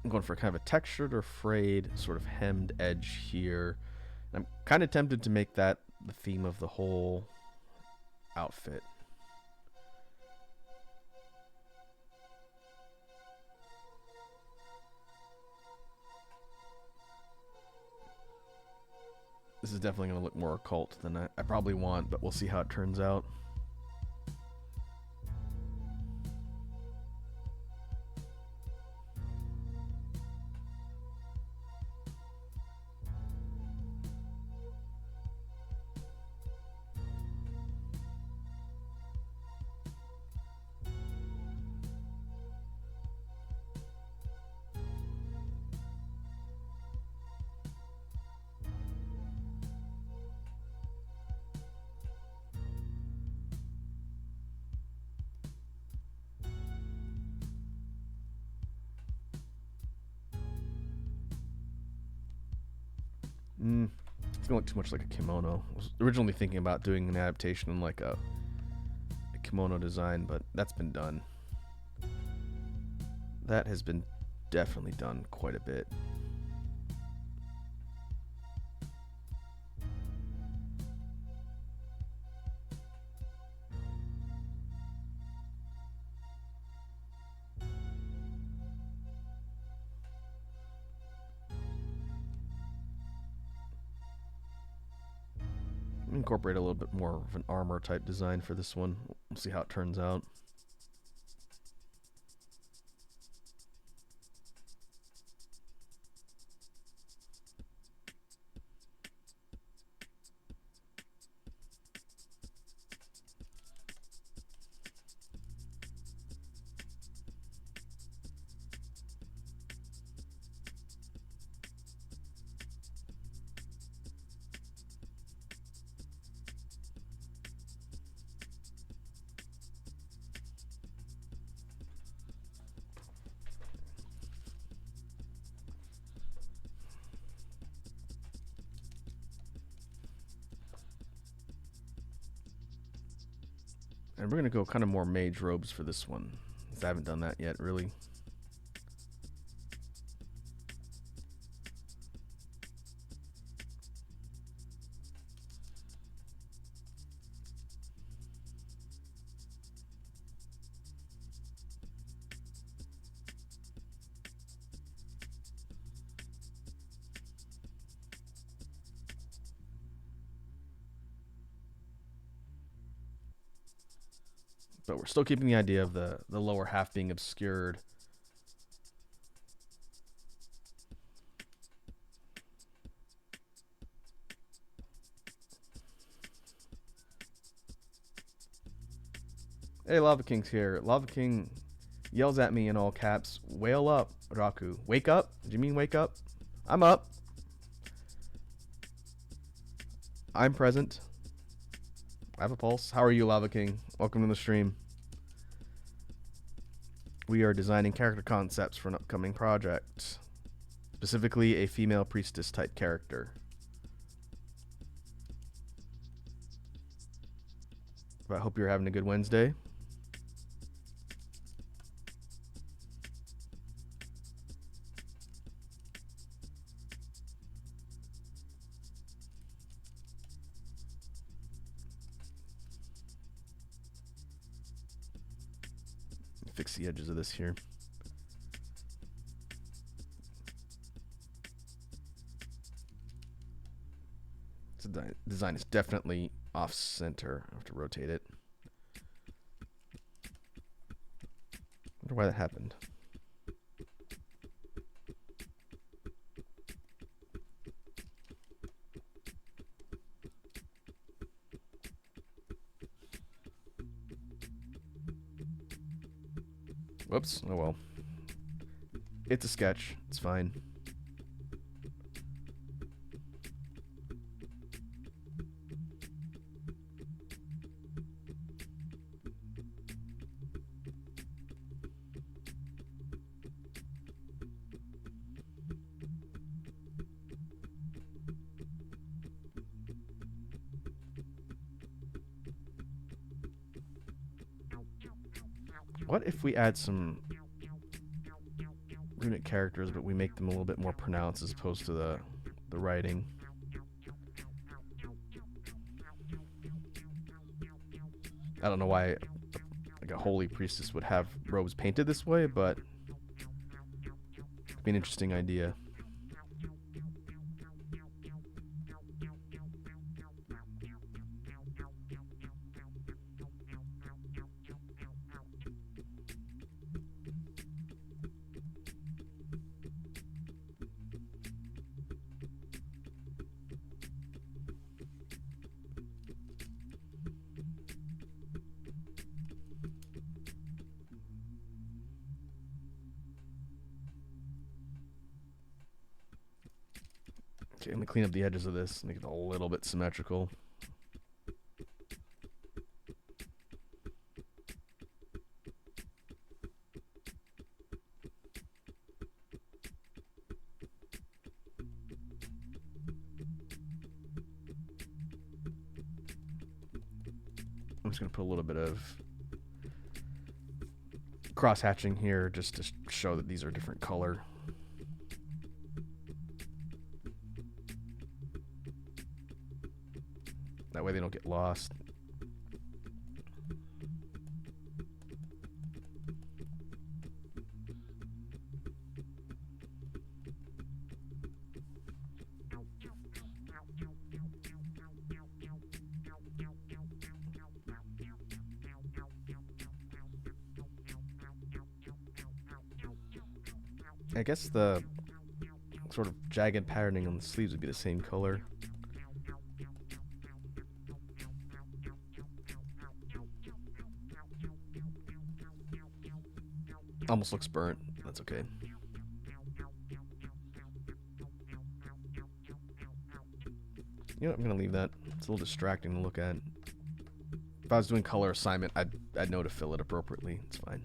I'm going for kind of a textured or frayed sort of hemmed edge here. I'm kind of tempted to make that the theme of the whole outfit. This is definitely going to look more occult than I probably want, but we'll see how it turns out. It's gonna look too much like a kimono. I was originally thinking about doing an adaptation in like a kimono design, but that's been done. That has been definitely done quite a bit. Incorporate a little bit more of an armor type design for this one. We'll see how it turns out. And we're going to go kind of more mage robes for this one, because I haven't done that yet, really. But we're still keeping the idea of the lower half being obscured. Hey, Lava King's here. Lava King yells at me in all caps, "Whale up, Raku. Wake up? Do you mean wake up? I'm up. I'm present. I have a pulse. How are you, Lava King? Welcome to the stream. We are designing character concepts for an upcoming project. Specifically, a female priestess type character. But I hope you're having a good Wednesday. Fix the edges of this here. The design is definitely off center. I have to rotate it. Wonder why that happened. Whoops. Oh well. It's a sketch. It's fine. What if we add some runic characters, but we make them a little bit more pronounced as opposed to the writing? I don't know why like a holy priestess would have robes painted this way, but it'd be an interesting idea. Okay, let me clean up the edges of this, make it a little bit symmetrical. I'm just going to put a little bit of cross-hatching here just to show that these are different color. That way they don't get lost. I guess the sort of jagged patterning on the sleeves would be the same color. Almost looks burnt. That's okay. You know what, I'm gonna leave that. It's a little distracting to look at. If I was doing color assignment, I'd know to fill it appropriately. It's fine.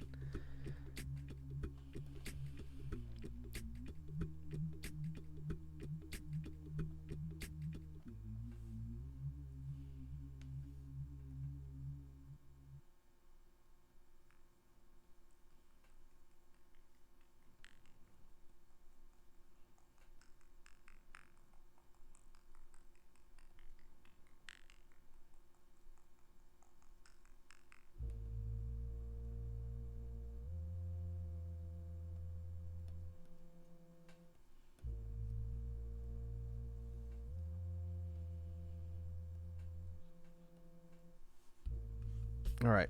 All right.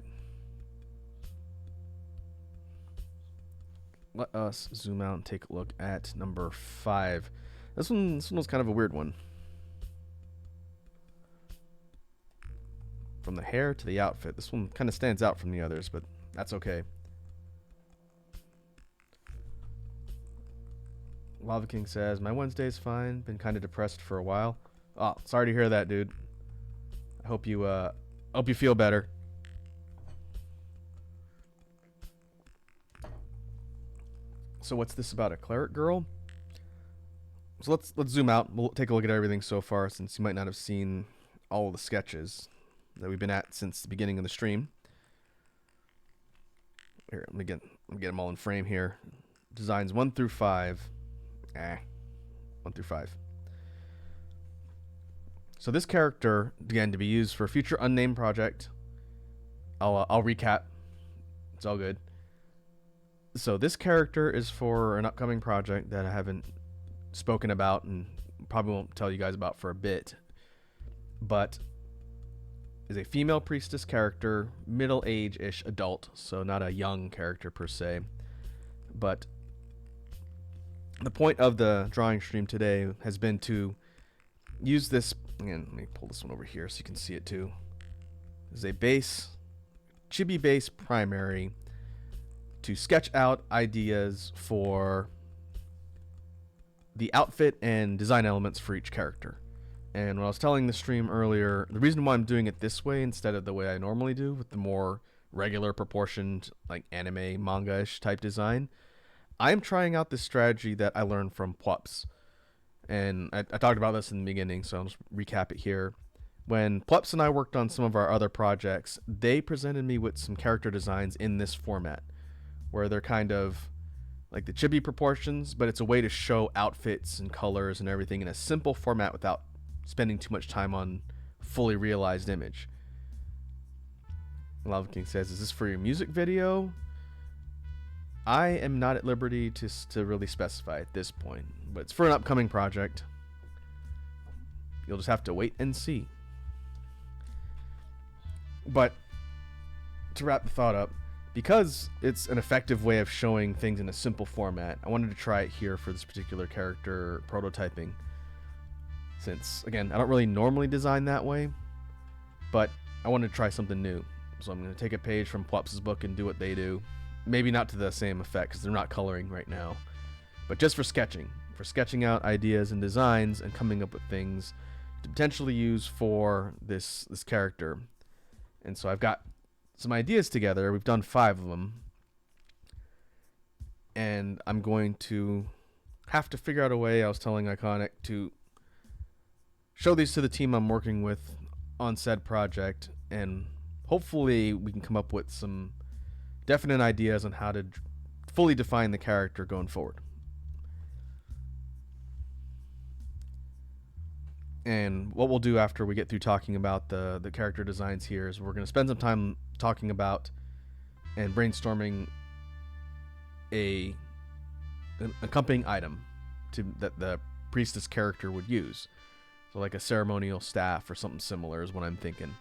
Let us zoom out and take a look at number 5. This one was kind of a weird one. From the hair to the outfit, this one kind of stands out from the others, but that's okay. Lava King says, my Wednesday's fine. Been kind of depressed for a while. Oh, sorry to hear that, dude. I hope you feel better. So what's this about, a cleric girl? So let's zoom out. We'll take a look at everything so far, since you might not have seen all of the sketches that we've been at since the beginning of the stream. Here, let me get them all in frame here. Designs 1 through 5. 1 through 5. So this character, again, to be used for a future unnamed project. I'll recap. It's all good. So this character is for an upcoming project that I haven't spoken about and probably won't tell you guys about for a bit, but is a female priestess character, middle-age-ish adult, so not a young character per se. But the point of the drawing stream today has been to use this, again, let me pull this one over here so you can see it too. This is a base, chibi base primary to sketch out ideas for the outfit and design elements for each character. And when I was telling the stream earlier, the reason why I'm doing it this way instead of the way I normally do with the more regular proportioned, like anime, manga-ish type design, I'm trying out this strategy that I learned from Plups. And I talked about this in the beginning, so I'll just recap it here. When Plups and I worked on some of our other projects, they presented me with some character designs in this format, where they're kind of like the chibi proportions, but it's a way to show outfits and colors and everything in a simple format without spending too much time on fully realized image. Lava King says, is this for your music video? I am not at liberty to really specify at this point, but it's for an upcoming project. You'll just have to wait and see. But to wrap the thought up, because it's an effective way of showing things in a simple format, I wanted to try it here for this particular character prototyping. Since, again, I don't really normally design that way, but I wanted to try something new. So I'm going to take a page from Plups' book and do what they do. Maybe not to the same effect, because they're not coloring right now, but just for sketching out ideas and designs and coming up with things to potentially use for this character. And so I've got some ideas together. We've done 5 of them, and I'm going to have to figure out a way, I was telling Iconic, to show these to the team I'm working with on said project, and hopefully we can come up with some definite ideas on how to fully define the character going forward. And what we'll do after we get through talking about the character designs here is we're going to spend some time talking about and brainstorming an accompanying item that the priestess character would use. So like a ceremonial staff or something similar is what I'm thinking.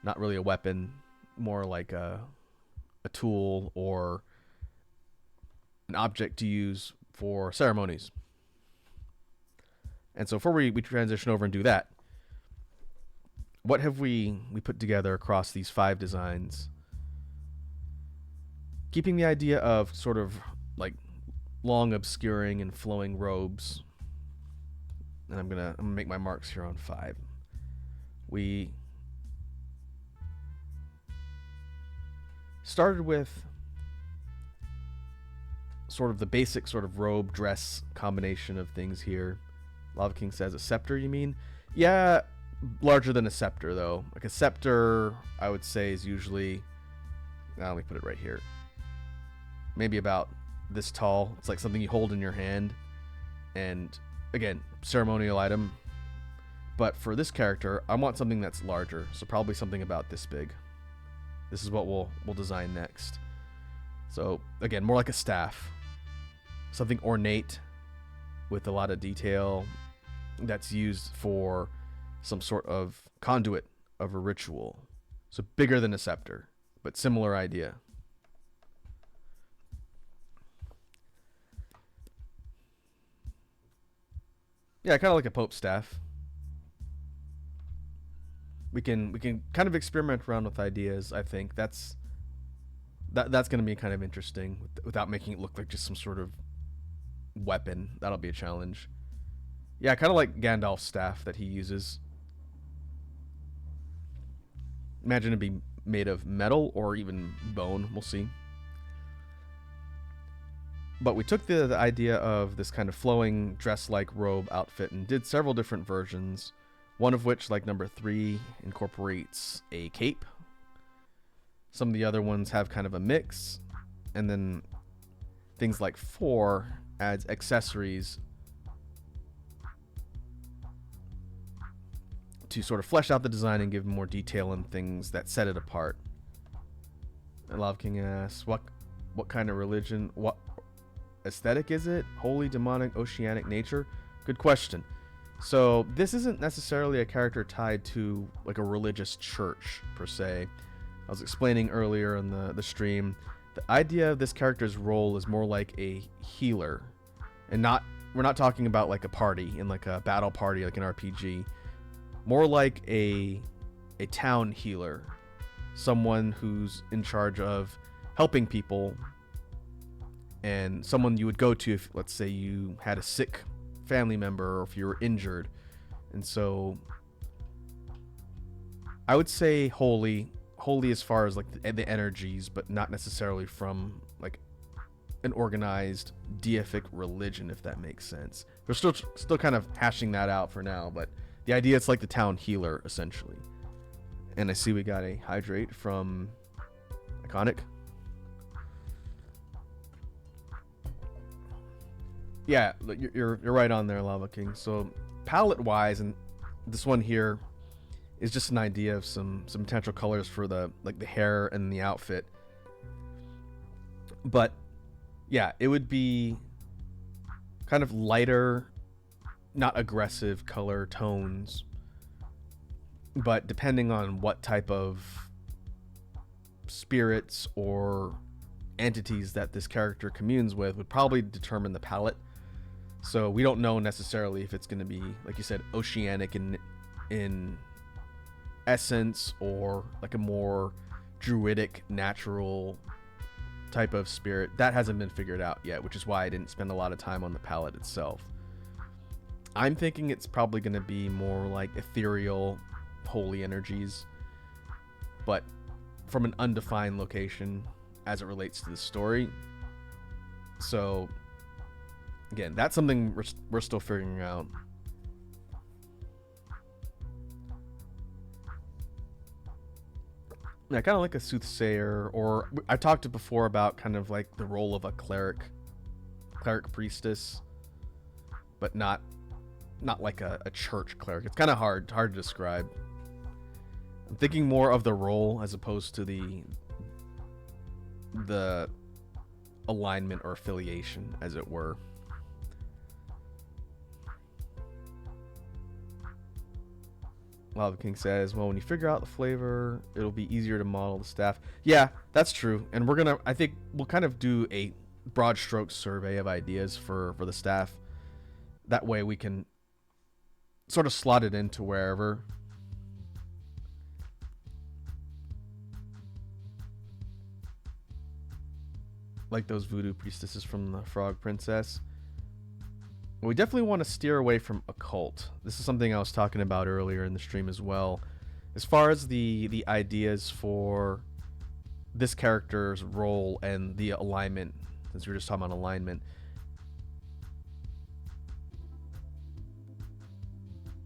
Not really a weapon, more like a tool or an object to use for ceremonies. And so before we transition over and do that, what have we put together across these 5 designs? Keeping the idea of sort of like long obscuring and flowing robes. And I'm gonna make my marks here on 5. We started with sort of the basic sort of robe dress combination of things here. Lava King says, a scepter, you mean? Yeah, larger than a scepter, though. Like a scepter, I would say, is usually... let me put it right here. Maybe about this tall. It's like something you hold in your hand. And, again, ceremonial item. But for this character, I want something that's larger. So probably something about this big. This is what we'll design next. So, again, more like a staff. Something ornate with a lot of detail that's used for some sort of conduit of a ritual. So bigger than a scepter, but similar idea. Yeah, kind of like a Pope's staff. We can kind of experiment around with ideas. I think that's going to be kind of interesting without making it look like just some sort of weapon. That'll be a challenge. Yeah, kind of like Gandalf's staff that he uses. Imagine it be made of metal or even bone. We'll see. But we took the idea of this kind of flowing dress-like robe outfit and did several different versions. One of which, like number 3, incorporates a cape. Some of the other ones have kind of a mix. And then things like 4 adds accessories to sort of flesh out the design and give more detail and things that set it apart. And Love King asks, what What kind of religion? What aesthetic is it? Holy, demonic, oceanic, nature? Good question. So this isn't necessarily a character tied to like a religious church per se. I was explaining earlier in the stream, the idea of this character's role is more like a healer, and not we're not talking about like a party in like a battle party like an RPG. More like a town healer, someone who's in charge of helping people, and someone you would go to if, let's say, you had a sick family member or if you were injured. And so I would say holy as far as like the energies, but not necessarily from like an organized deific religion, if that makes sense. We're still kind of hashing that out for now, but the idea it's like the town healer essentially. And I see we got a hydrate from Iconic. Yeah, you're right on there, Lava King. So palette wise, and this one here is just an idea of some potential colors for the hair and the outfit. But yeah, it would be kind of lighter, not aggressive color tones. But depending on what type of spirits or entities that this character communes with would probably determine the palette. So we don't know necessarily if it's going to be, like you said, oceanic in essence, or like a more druidic, natural type of spirit. That hasn't been figured out yet, which is why I didn't spend a lot of time on the palette itself. I'm thinking it's probably going to be more like ethereal, holy energies, but from an undefined location as it relates to the story. So again, that's something we're still figuring out. I kind of like a soothsayer, or I talked before about kind of like the role of a cleric priestess, but not like a church cleric. It's kind of hard to describe. I'm thinking more of the role as opposed to the alignment or affiliation, as it were. Lava King says, well, when you figure out the flavor, it'll be easier to model the staff. Yeah, that's true. And I think we'll kind of do a broad stroke survey of ideas for the staff. That way we can sort of slot it into wherever. Like those voodoo priestesses from the Frog Princess. We definitely want to steer away from occult. This is something I was talking about earlier in the stream as well. As far as the ideas for this character's role and the alignment, since we were just talking about alignment,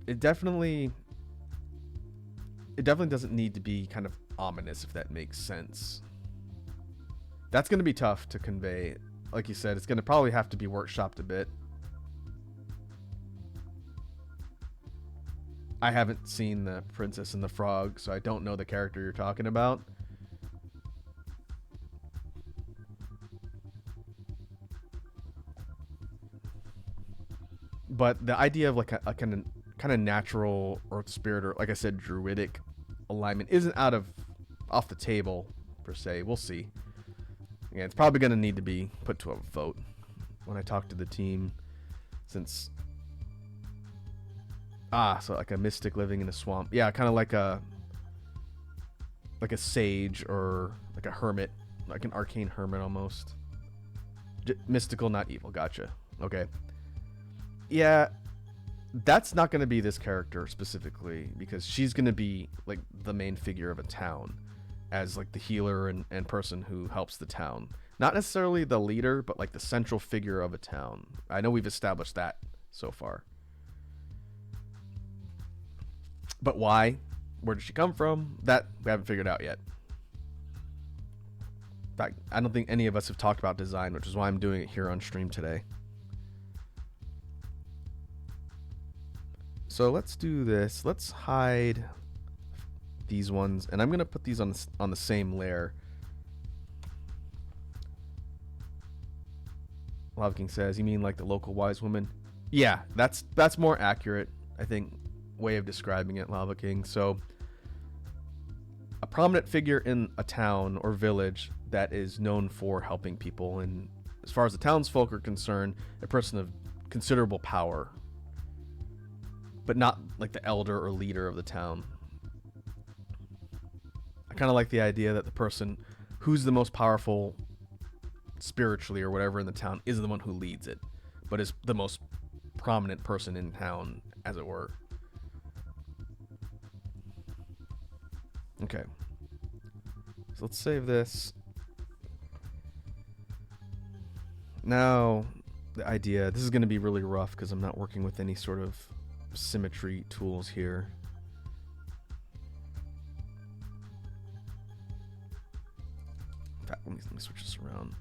it definitely doesn't need to be kind of ominous, if that makes sense. That's going to be tough to convey. Like you said, it's going to probably have to be workshopped a bit. I haven't seen the Princess and the Frog, so I don't know the character you're talking about. But the idea of like a kind of natural earth spirit, or like I said, druidic alignment isn't off the table per se. We'll see. Yeah, it's probably going to need to be put to a vote when I talk to the team, since so like a mystic living in a swamp. Yeah, kind of like a sage, or like a hermit, like an arcane hermit almost. Mystical, not evil. Gotcha. Okay. Yeah, that's not going to be this character specifically, because she's going to be like the main figure of a town, as like the healer and person who helps the town. Not necessarily the leader, but like the central figure of a town. I know we've established that so far. But why? Where did she come from? That we haven't figured out yet. In fact, I don't think any of us have talked about design, which is why I'm doing it here on stream today. So let's do this. Let's hide these ones, and I'm gonna put these on the same layer. Lava King says, you mean like the local wise woman? Yeah, that's more accurate, I think, way of describing it, Lava King. So a prominent figure in a town or village that is known for helping people, and as far as the townsfolk are concerned, a person of considerable power, but not like the elder or leader of the town. I kind of like the idea that the person who's the most powerful spiritually or whatever in the town is the one who leads it, but is the most prominent person in town, as it were. Okay. So let's save this. Now, the idea, this is going to be really rough because I'm not working with any sort of symmetry tools here. In fact, let me switch this around.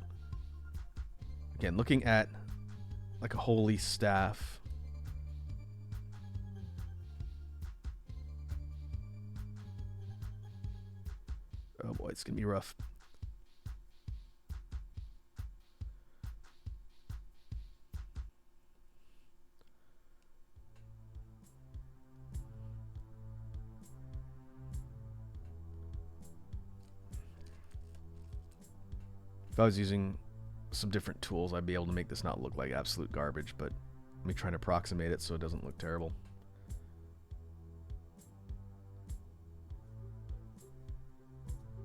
Again, looking at like a holy staff. Oh boy, it's gonna be rough. If I was using some different tools, I'd be able to make this not look like absolute garbage, but let me try to approximate it so it doesn't look terrible.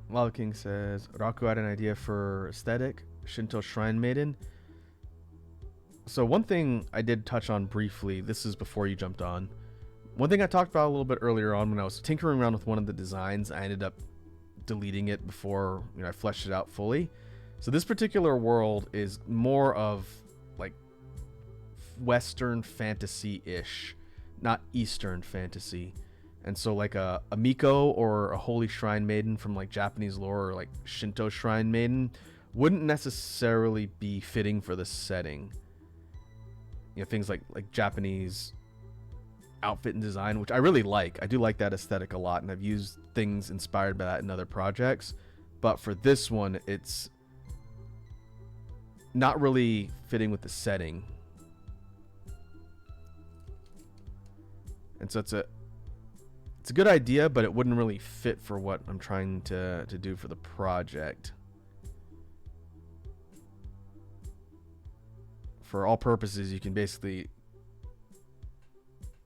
Lava King says, Raku had an idea for aesthetic, Shinto Shrine Maiden. So one thing I did touch on briefly, this is before you jumped on. One thing I talked about a little bit earlier on when I was tinkering around with one of the designs, I ended up deleting it before I fleshed it out fully. So this particular world is more of like Western fantasy-ish, not Eastern fantasy. And so like a Miko or a Holy Shrine Maiden from like Japanese lore or like Shinto Shrine Maiden wouldn't necessarily be fitting for the setting. Things like Japanese outfit and design, which I really like. I do like that aesthetic a lot, and I've used things inspired by that in other projects. But for this one, it's not really fitting with the setting. And so it's a good idea, but it wouldn't really fit for what I'm trying to do for the project. For all purposes, you can basically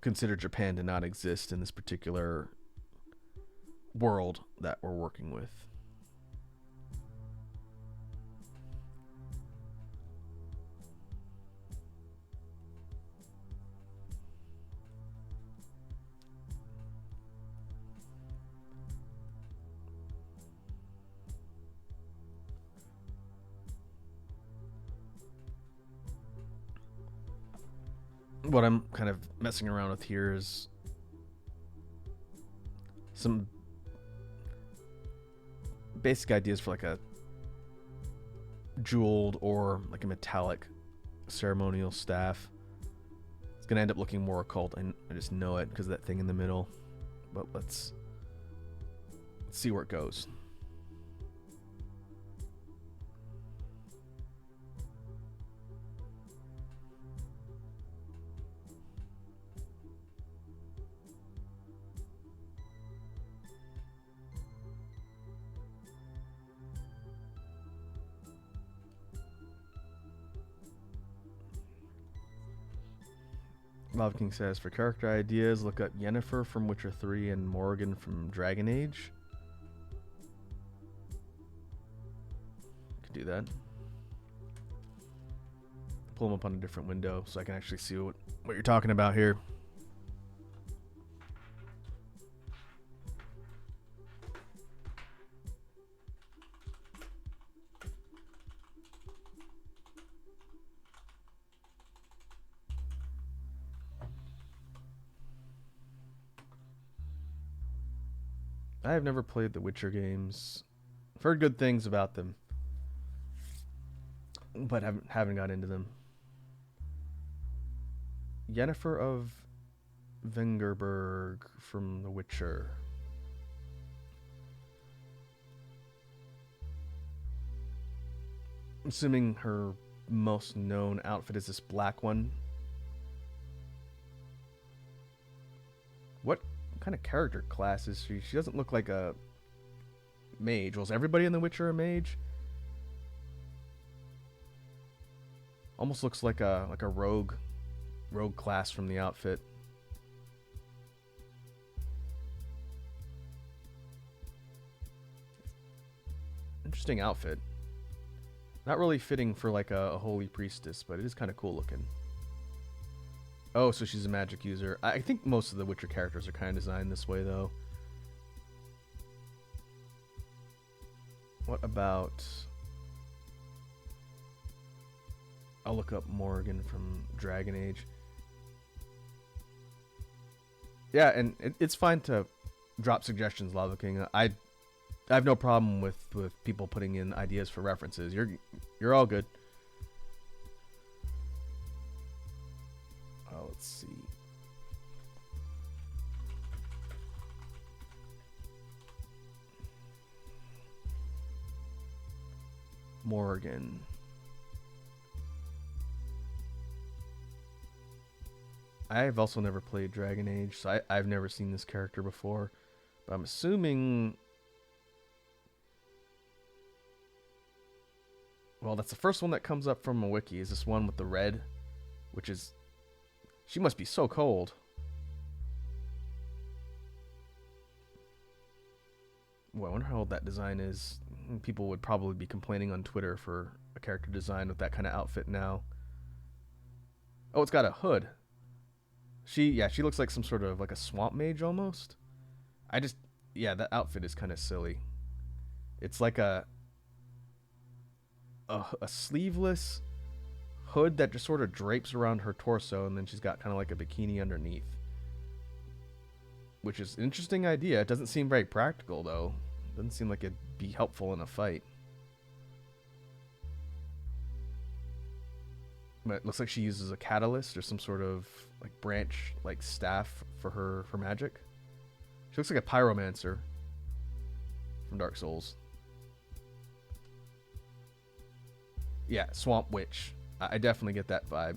consider Japan to not exist in this particular world that we're working with. What I'm kind of messing around with here is some basic ideas for like a jeweled or like a metallic ceremonial staff. It's gonna end up looking more occult, and I just know it because of that thing in the middle. But let's see where it goes. Lava King says, for character ideas, look up Yennefer from Witcher 3 and Morrigan from Dragon Age. Could do that. Pull them up on a different window so I can actually see what you're talking about here. I have never played the Witcher games. I've heard good things about them, but haven't got into them. Yennefer of Vengerberg from The Witcher. I'm assuming her most known outfit is this black one. What kind of character class is she? She doesn't look like a mage. Was everybody in The Witcher a mage? Almost looks like a rogue class from the outfit. Interesting outfit. Not really fitting for like a holy priestess, but it is kind of cool looking. Oh, so she's a magic user. I think most of the Witcher characters are kind of designed this way, though. What about... I'll look up Morrigan from Dragon Age. Yeah, and it's fine to drop suggestions, Lava King. I have no problem with people putting in ideas for references. You're all good. Let's see. Morrigan. I've also never played Dragon Age, so I've never seen this character before. But I'm assuming... Well, that's the first one that comes up from a wiki, is this one with the red, which is... She must be so cold. Well, I wonder how old that design is. People would probably be complaining on Twitter for a character design with that kind of outfit now. Oh, it's got a hood. She looks like some sort of like a swamp mage almost. That outfit is kind of silly. It's like a sleeveless hood that just sort of drapes around her torso, and then she's got kind of like a bikini underneath, which is an interesting idea. It doesn't seem very practical, though. It doesn't seem like it'd be helpful in a fight. But it looks like she uses a catalyst or some sort of like branch, like staff for her magic. She looks like a pyromancer from Dark Souls. Yeah, swamp witch. I definitely get that vibe.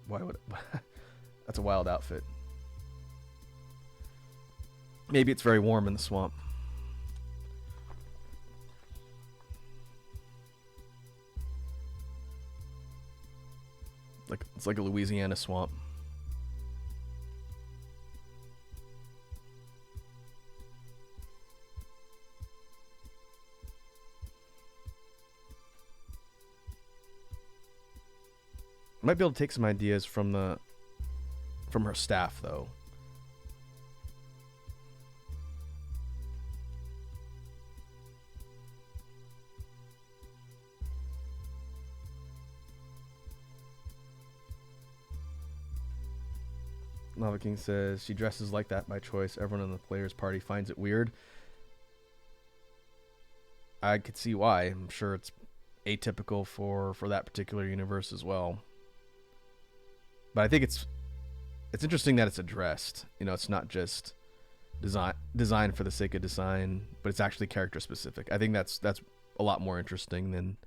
Why would that's a wild outfit. Maybe it's very warm in the swamp. It's like a Louisiana swamp. Might be able to take some ideas from her staff, though. Lava King says she dresses like that by choice. Everyone in the player's party finds it weird. I could see why. I'm sure it's atypical for that particular universe as well. But I think it's interesting that it's addressed. You know, it's not just design for the sake of design, but it's actually character specific. I think that's a lot more interesting than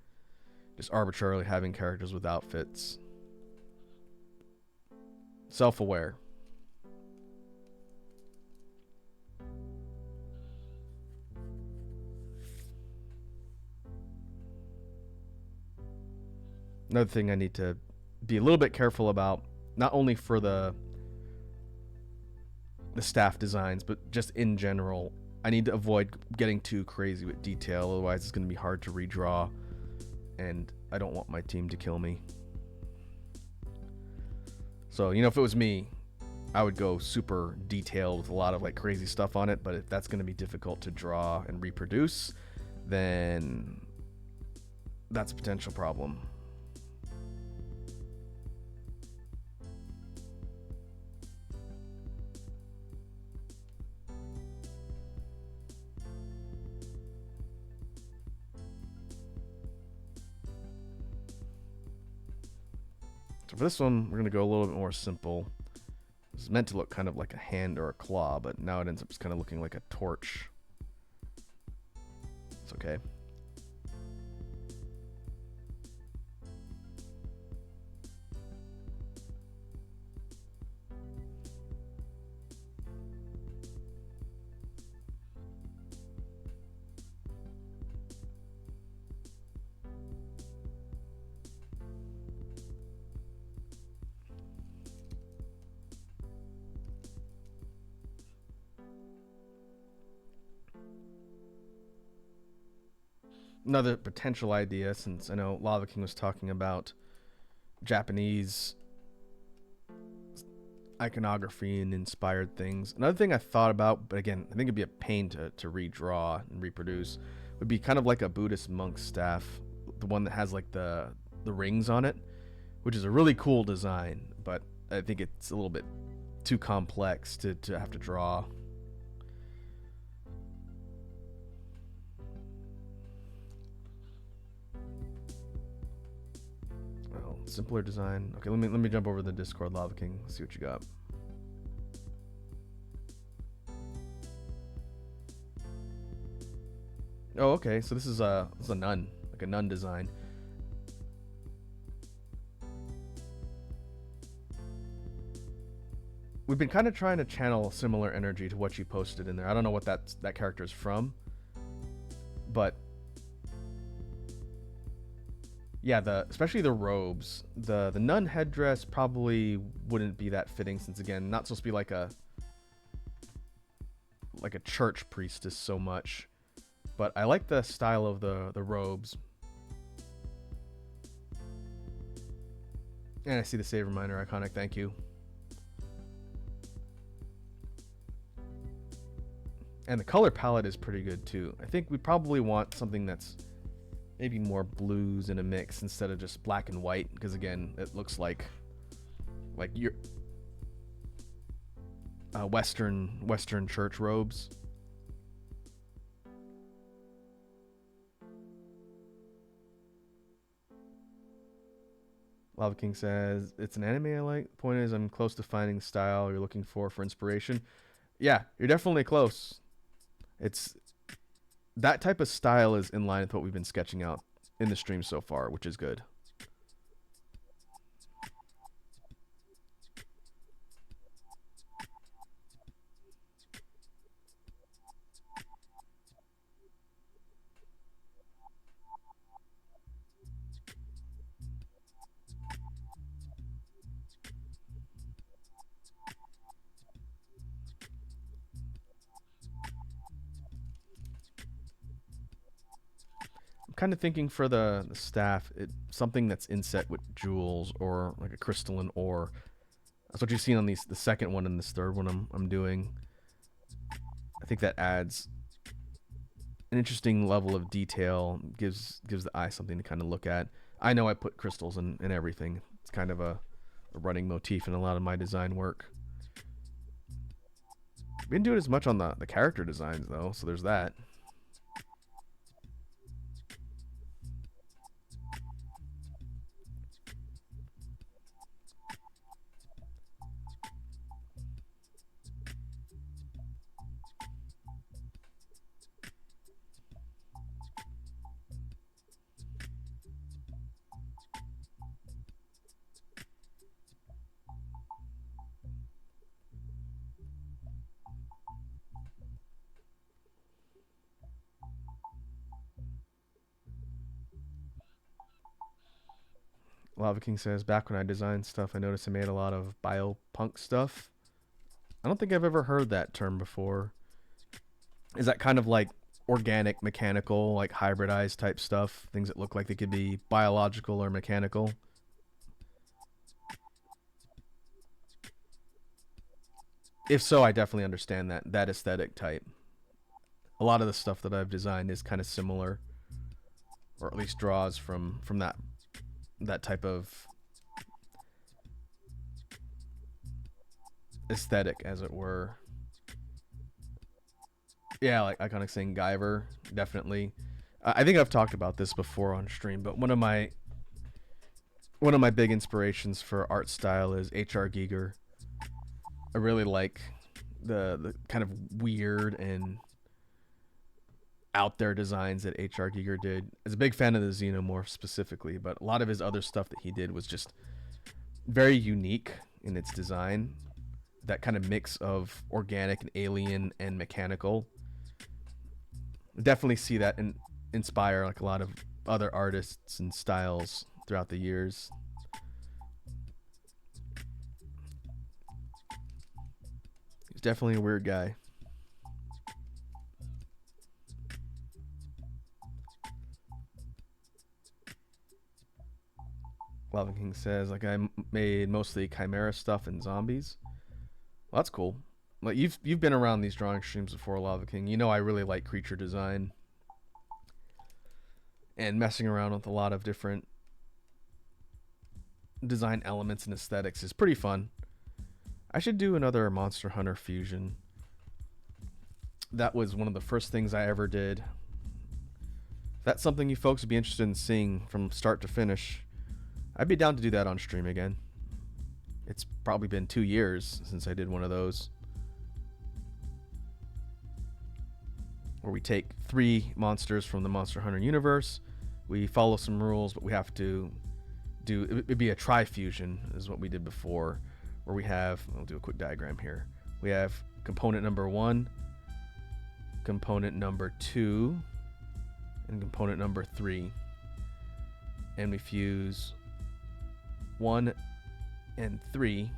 just arbitrarily having characters with outfits. Self-aware. Another thing I need to be a little bit careful about, not only for the staff designs, but just in general, I need to avoid getting too crazy with detail. Otherwise, it's going to be hard to redraw, and I don't want my team to kill me. So, you know, if it was me, I would go super detailed with a lot of like crazy stuff on it. But if that's going to be difficult to draw and reproduce, then that's a potential problem. So for this one, we're going to go a little bit more simple. It's meant to look kind of like a hand or a claw, but now it ends up just kind of looking like a torch. It's okay. Another potential idea, since I know Lava King was talking about Japanese iconography and inspired things. Another thing I thought about, but again, I think it'd be a pain to redraw and reproduce, would be kind of like a Buddhist monk staff, the one that has like the rings on it, which is a really cool design, but I think it's a little bit too complex to have to draw. Well, simpler design. Okay, let me jump over to the Discord, Lava King. See what you got. Oh, okay. So this is a nun, like a nun design. We've been kind of trying to channel similar energy to what you posted in there. I don't know what that character is from, but yeah, especially the robes, the nun headdress probably wouldn't be that fitting, since again, not supposed to be like a church priestess so much. But I like the style of the robes. And I see the save reminder iconic. Thank you. And the color palette is pretty good too. I think we probably want something that's maybe more blues in a mix instead of just black and white, because again, it looks like your Western church robes. Lava King says, it's an anime I like. The point is, I'm close to finding the style you're looking for inspiration. Yeah, you're definitely close. It's that type of style is in line with what we've been sketching out in the stream so far, which is good. Kind of thinking for the staff, something that's inset with jewels or like a crystalline ore. That's what you've seen on the second one and this third one I'm doing. I think that adds an interesting level of detail, gives the eye something to kind of look at. I know I put crystals in everything. It's kind of a running motif in a lot of my design work. We didn't do it as much on the character designs though, so there's that. Lava King says, back when I designed stuff, I noticed I made a lot of biopunk stuff. I don't think I've ever heard that term before. Is that kind of like organic, mechanical, like hybridized type stuff? Things that look like they could be biological or mechanical? If so, I definitely understand that aesthetic type. A lot of the stuff that I've designed is kind of similar, or at least draws from that type of aesthetic, as it were. Yeah, like Iconic saying Guyver, definitely. I think I've talked about this before on stream, but one of my big inspirations for art style is H.R. Giger. I really like the kind of weird and out there designs that H.R. Giger did. I was a big fan of the Xenomorph specifically, but a lot of his other stuff that he did was just very unique in its design. That kind of mix of organic and alien and mechanical. Definitely see that inspire like a lot of other artists and styles throughout the years. He's definitely a weird guy. Lava King says, like, I made mostly chimera stuff and zombies. Well, that's cool. Like, you've been around these drawing streams before, Lava King. You know I really like creature design and messing around with a lot of different design elements and aesthetics is pretty fun. I should do another Monster Hunter fusion. That was one of the first things I ever did. If that's something you folks would be interested in seeing from start to finish, I'd be down to do that on stream again. It's probably been 2 years since I did one of those. Where we take 3 monsters from the Monster Hunter universe. We follow some rules, but we have to do... It'd be a tri-fusion, is what we did before. Where we have... I'll do a quick diagram here. We have component number 1, component number 2, and component number 3. And we fuse 1 and 3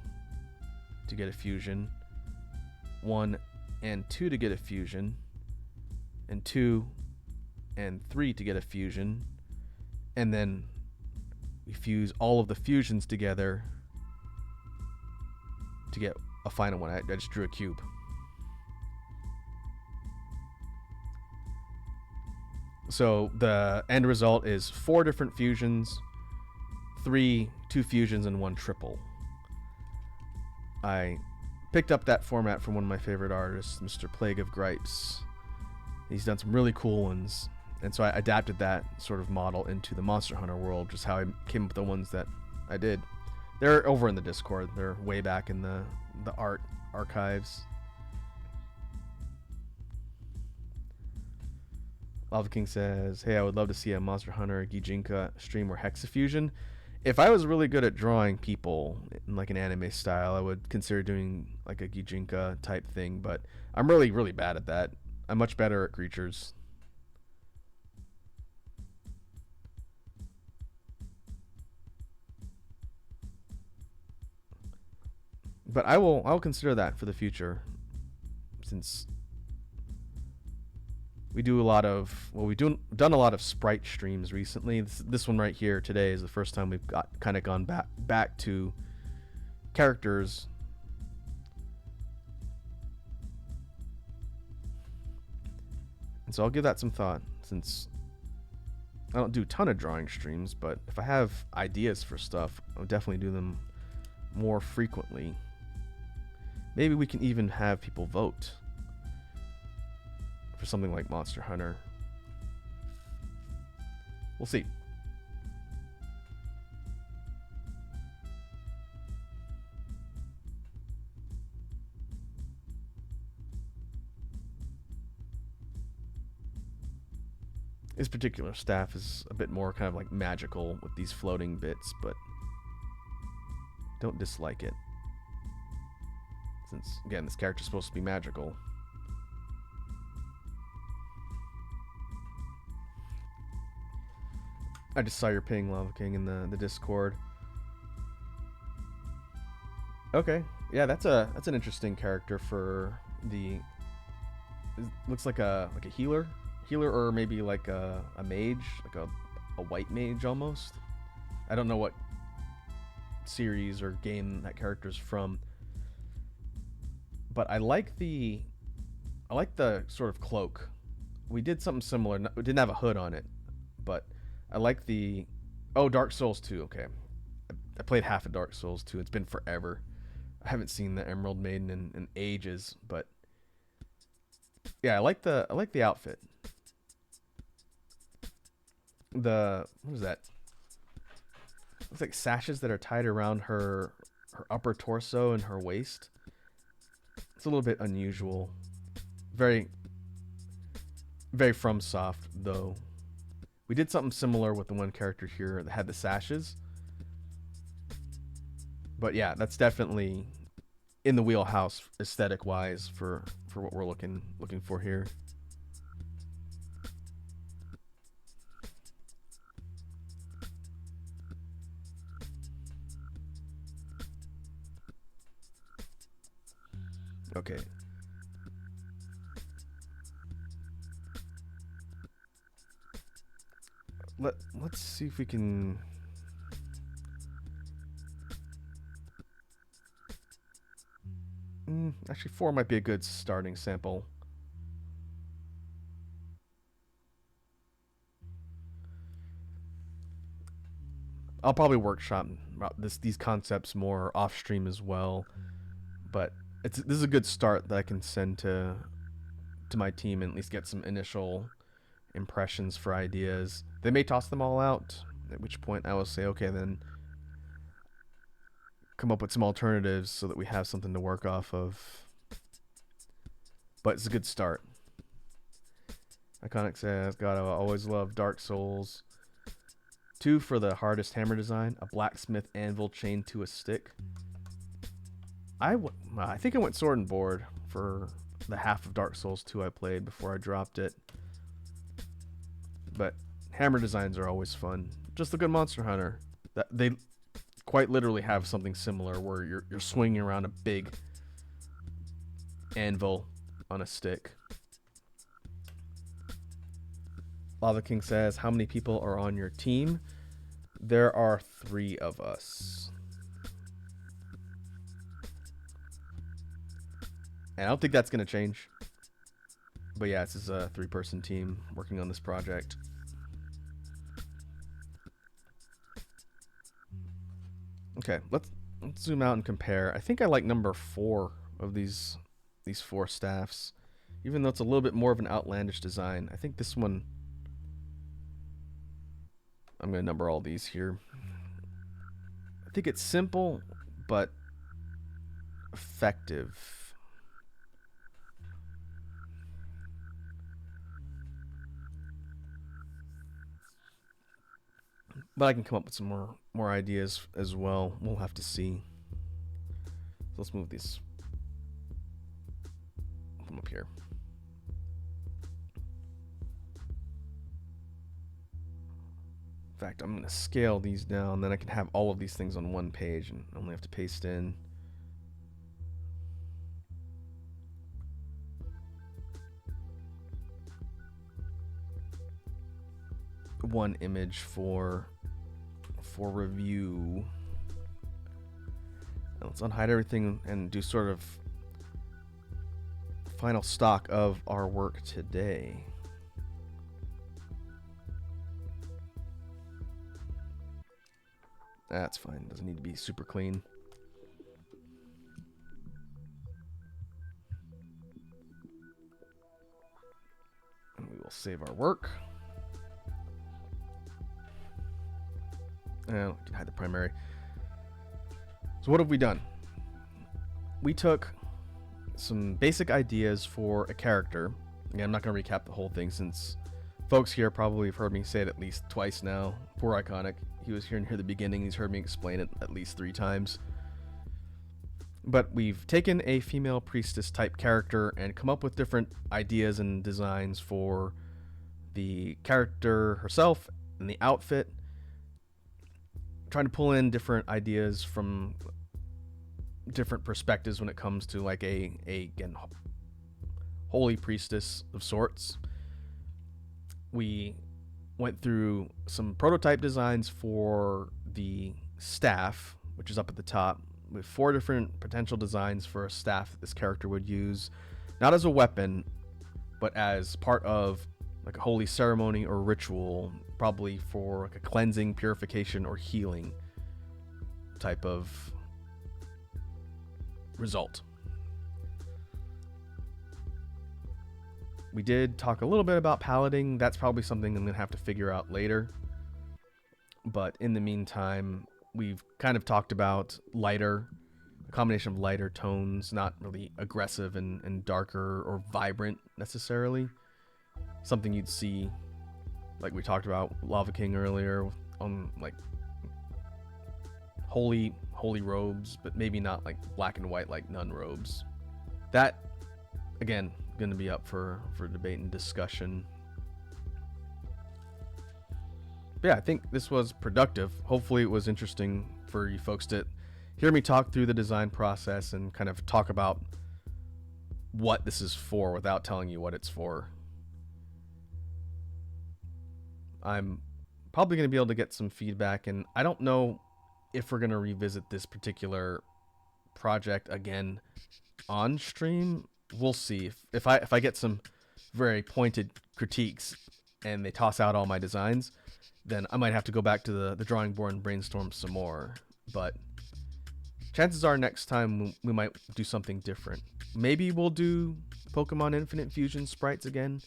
to get a fusion, 1 and 2 to get a fusion, and 2 and 3 to get a fusion, and then we fuse all of the fusions together to get a final one. I just drew a cube. So the end result is 4 different fusions, 2 fusions, and 1 triple. I picked up that format from one of my favorite artists, Mr. Plague of Gripes. He's done some really cool ones, and so I adapted that sort of model into the Monster Hunter world, just how I came up with the ones that I did. They're over in the Discord. They're way back in the art archives. Lava King says, hey, I would love to see a Monster Hunter Gijinka stream or Hexafusion. If I was really good at drawing people in like an anime style, I would consider doing like a Gijinka type thing, but I'm really, really bad at that. I'm much better at creatures. But I'll consider that for the future, since we do a lot of, well, we've done a lot of sprite streams recently. This one right here today is the first time we've kind of gone back to characters. And so I'll give that some thought, since I don't do a ton of drawing streams, but if I have ideas for stuff, I'll definitely do them more frequently. Maybe we can even have people vote for something like Monster Hunter. We'll see. This particular staff is a bit more kind of like magical with these floating bits, but don't dislike it. Since, again, this character's supposed to be magical. I just saw your ping, Lava King, in the Discord. Okay, yeah, that's an interesting character for the. It looks like a healer, or maybe like a mage, like a white mage almost. I don't know what series or game that character's from, but I like the sort of cloak. We did something similar. We didn't have a hood on it, but I like the... Oh, Dark Souls 2, okay. I played half of Dark Souls 2. It's been forever. I haven't seen the Emerald Maiden in ages, but yeah, I like the outfit. What is that? Looks like sashes that are tied around her upper torso and her waist. It's a little bit unusual. Very Very FromSoft, though. We did something similar with the one character here that had the sashes. But yeah, that's definitely in the wheelhouse aesthetic wise for what we're looking for here. Okay. Let's see if we can. Actually, 4 might be a good starting sample. I'll probably workshop these concepts more off stream as well, but this is a good start that I can send to my team and at least get some initial impressions for ideas. They may toss them all out, at which point I will say, okay, then come up with some alternatives so that we have something to work off of. But it's a good start. Iconic says, God, I always love Dark Souls. 2 for the hardest hammer design, a blacksmith anvil chained to a stick. I think I went sword and board for the half of Dark Souls 2 I played before I dropped it. But hammer designs are always fun. Just look at Monster Hunter. They quite literally have something similar where you're swinging around a big anvil on a stick. Lava King says, how many people are on your team? There are 3 of us. And I don't think that's going to change. But yeah, this is a 3-person team working on this project. Okay, let's zoom out and compare. I think I like number 4 of these 4 staffs. Even though it's a little bit more of an outlandish design. I think this one... I'm going to number all these here. I think it's simple, but effective. But I can come up with some more ideas as well. We'll have to see. So let's move these from up here. In fact, I'm going to scale these down, then I can have all of these things on one page and only have to paste in one image for review. Now let's unhide everything and do sort of final stock of our work today. That's fine. Doesn't need to be super clean. And we will save our work. And we can hide the primary. So what have we done? We took some basic ideas for a character. Again, I'm not going to recap the whole thing since folks here probably have heard me say it at least twice now. Poor Iconic. He was here near the beginning. He's heard me explain it at least 3 times. But we've taken a female priestess type character and come up with different ideas and designs for the character herself and the outfit. Trying to pull in different ideas from different perspectives when it comes to like a again, holy priestess of sorts. We went through some prototype designs for the staff, which is up at the top, with 4 different potential designs for a staff that this character would use, not as a weapon, but as part of like a holy ceremony or ritual, probably for like a cleansing, purification, or healing type of result. We did talk a little bit about palading. That's probably something I'm going to have to figure out later. But in the meantime, we've kind of talked about lighter, a combination of lighter tones, not really aggressive and darker or vibrant necessarily. something you'd see, like we talked about Lava King earlier, on like holy robes, but maybe not like black and white like nun robes. That, again, going to be up for debate and discussion. But yeah, I think this was productive. Hopefully it was interesting for you folks to hear me talk through the design process and kind of talk about what this is for without telling you what it's for. I'm probably going to be able to get some feedback, and I don't know if we're going to revisit this particular project again on stream. We'll see. If I get some very pointed critiques and they toss out all my designs, then I might have to go back to the drawing board and brainstorm some more. But chances are next time we might do something different. Maybe we'll do Pokemon Infinite Fusion sprites again.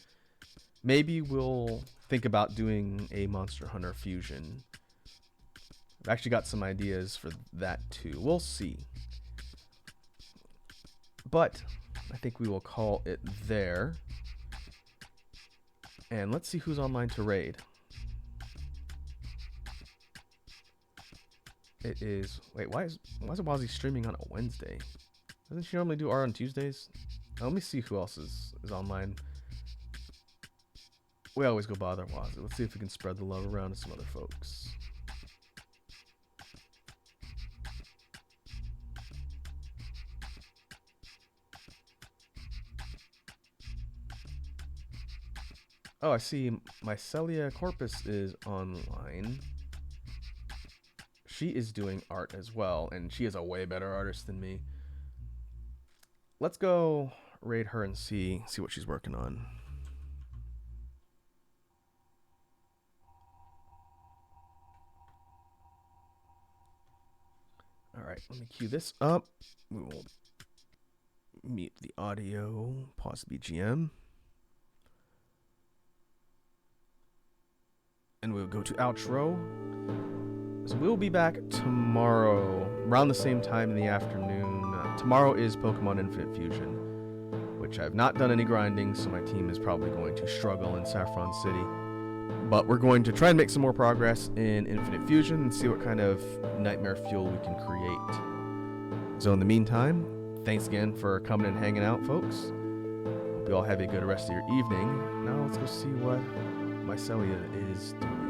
Maybe we'll think about doing a Monster Hunter Fusion. I've actually got some ideas for that too. We'll see. But I think we will call it there. And let's see who's online to raid. It is... Wait, why is Wazzy streaming on a Wednesday? Doesn't she normally do art on Tuesdays? Let me see who else is online. We always go bother Wazzy. Let's see if we can spread the love around to some other folks. Oh, I see Mycelia Corpus is online. She is doing art as well, and she is a way better artist than me. Let's go raid her and see what she's working on. All right, let me cue this up. We will mute the audio, pause BGM. And we'll go to outro. So we'll be back tomorrow around the same time in the afternoon. Tomorrow is Pokemon Infinite Fusion, which I've not done any grinding, so my team is probably going to struggle in Saffron City. But we're going to try and make some more progress in Infinite Fusion and see what kind of nightmare fuel we can create. So in the meantime, thanks again for coming and hanging out, folks. Hope you all have a good rest of your evening. Now let's go see what Mycelia is doing.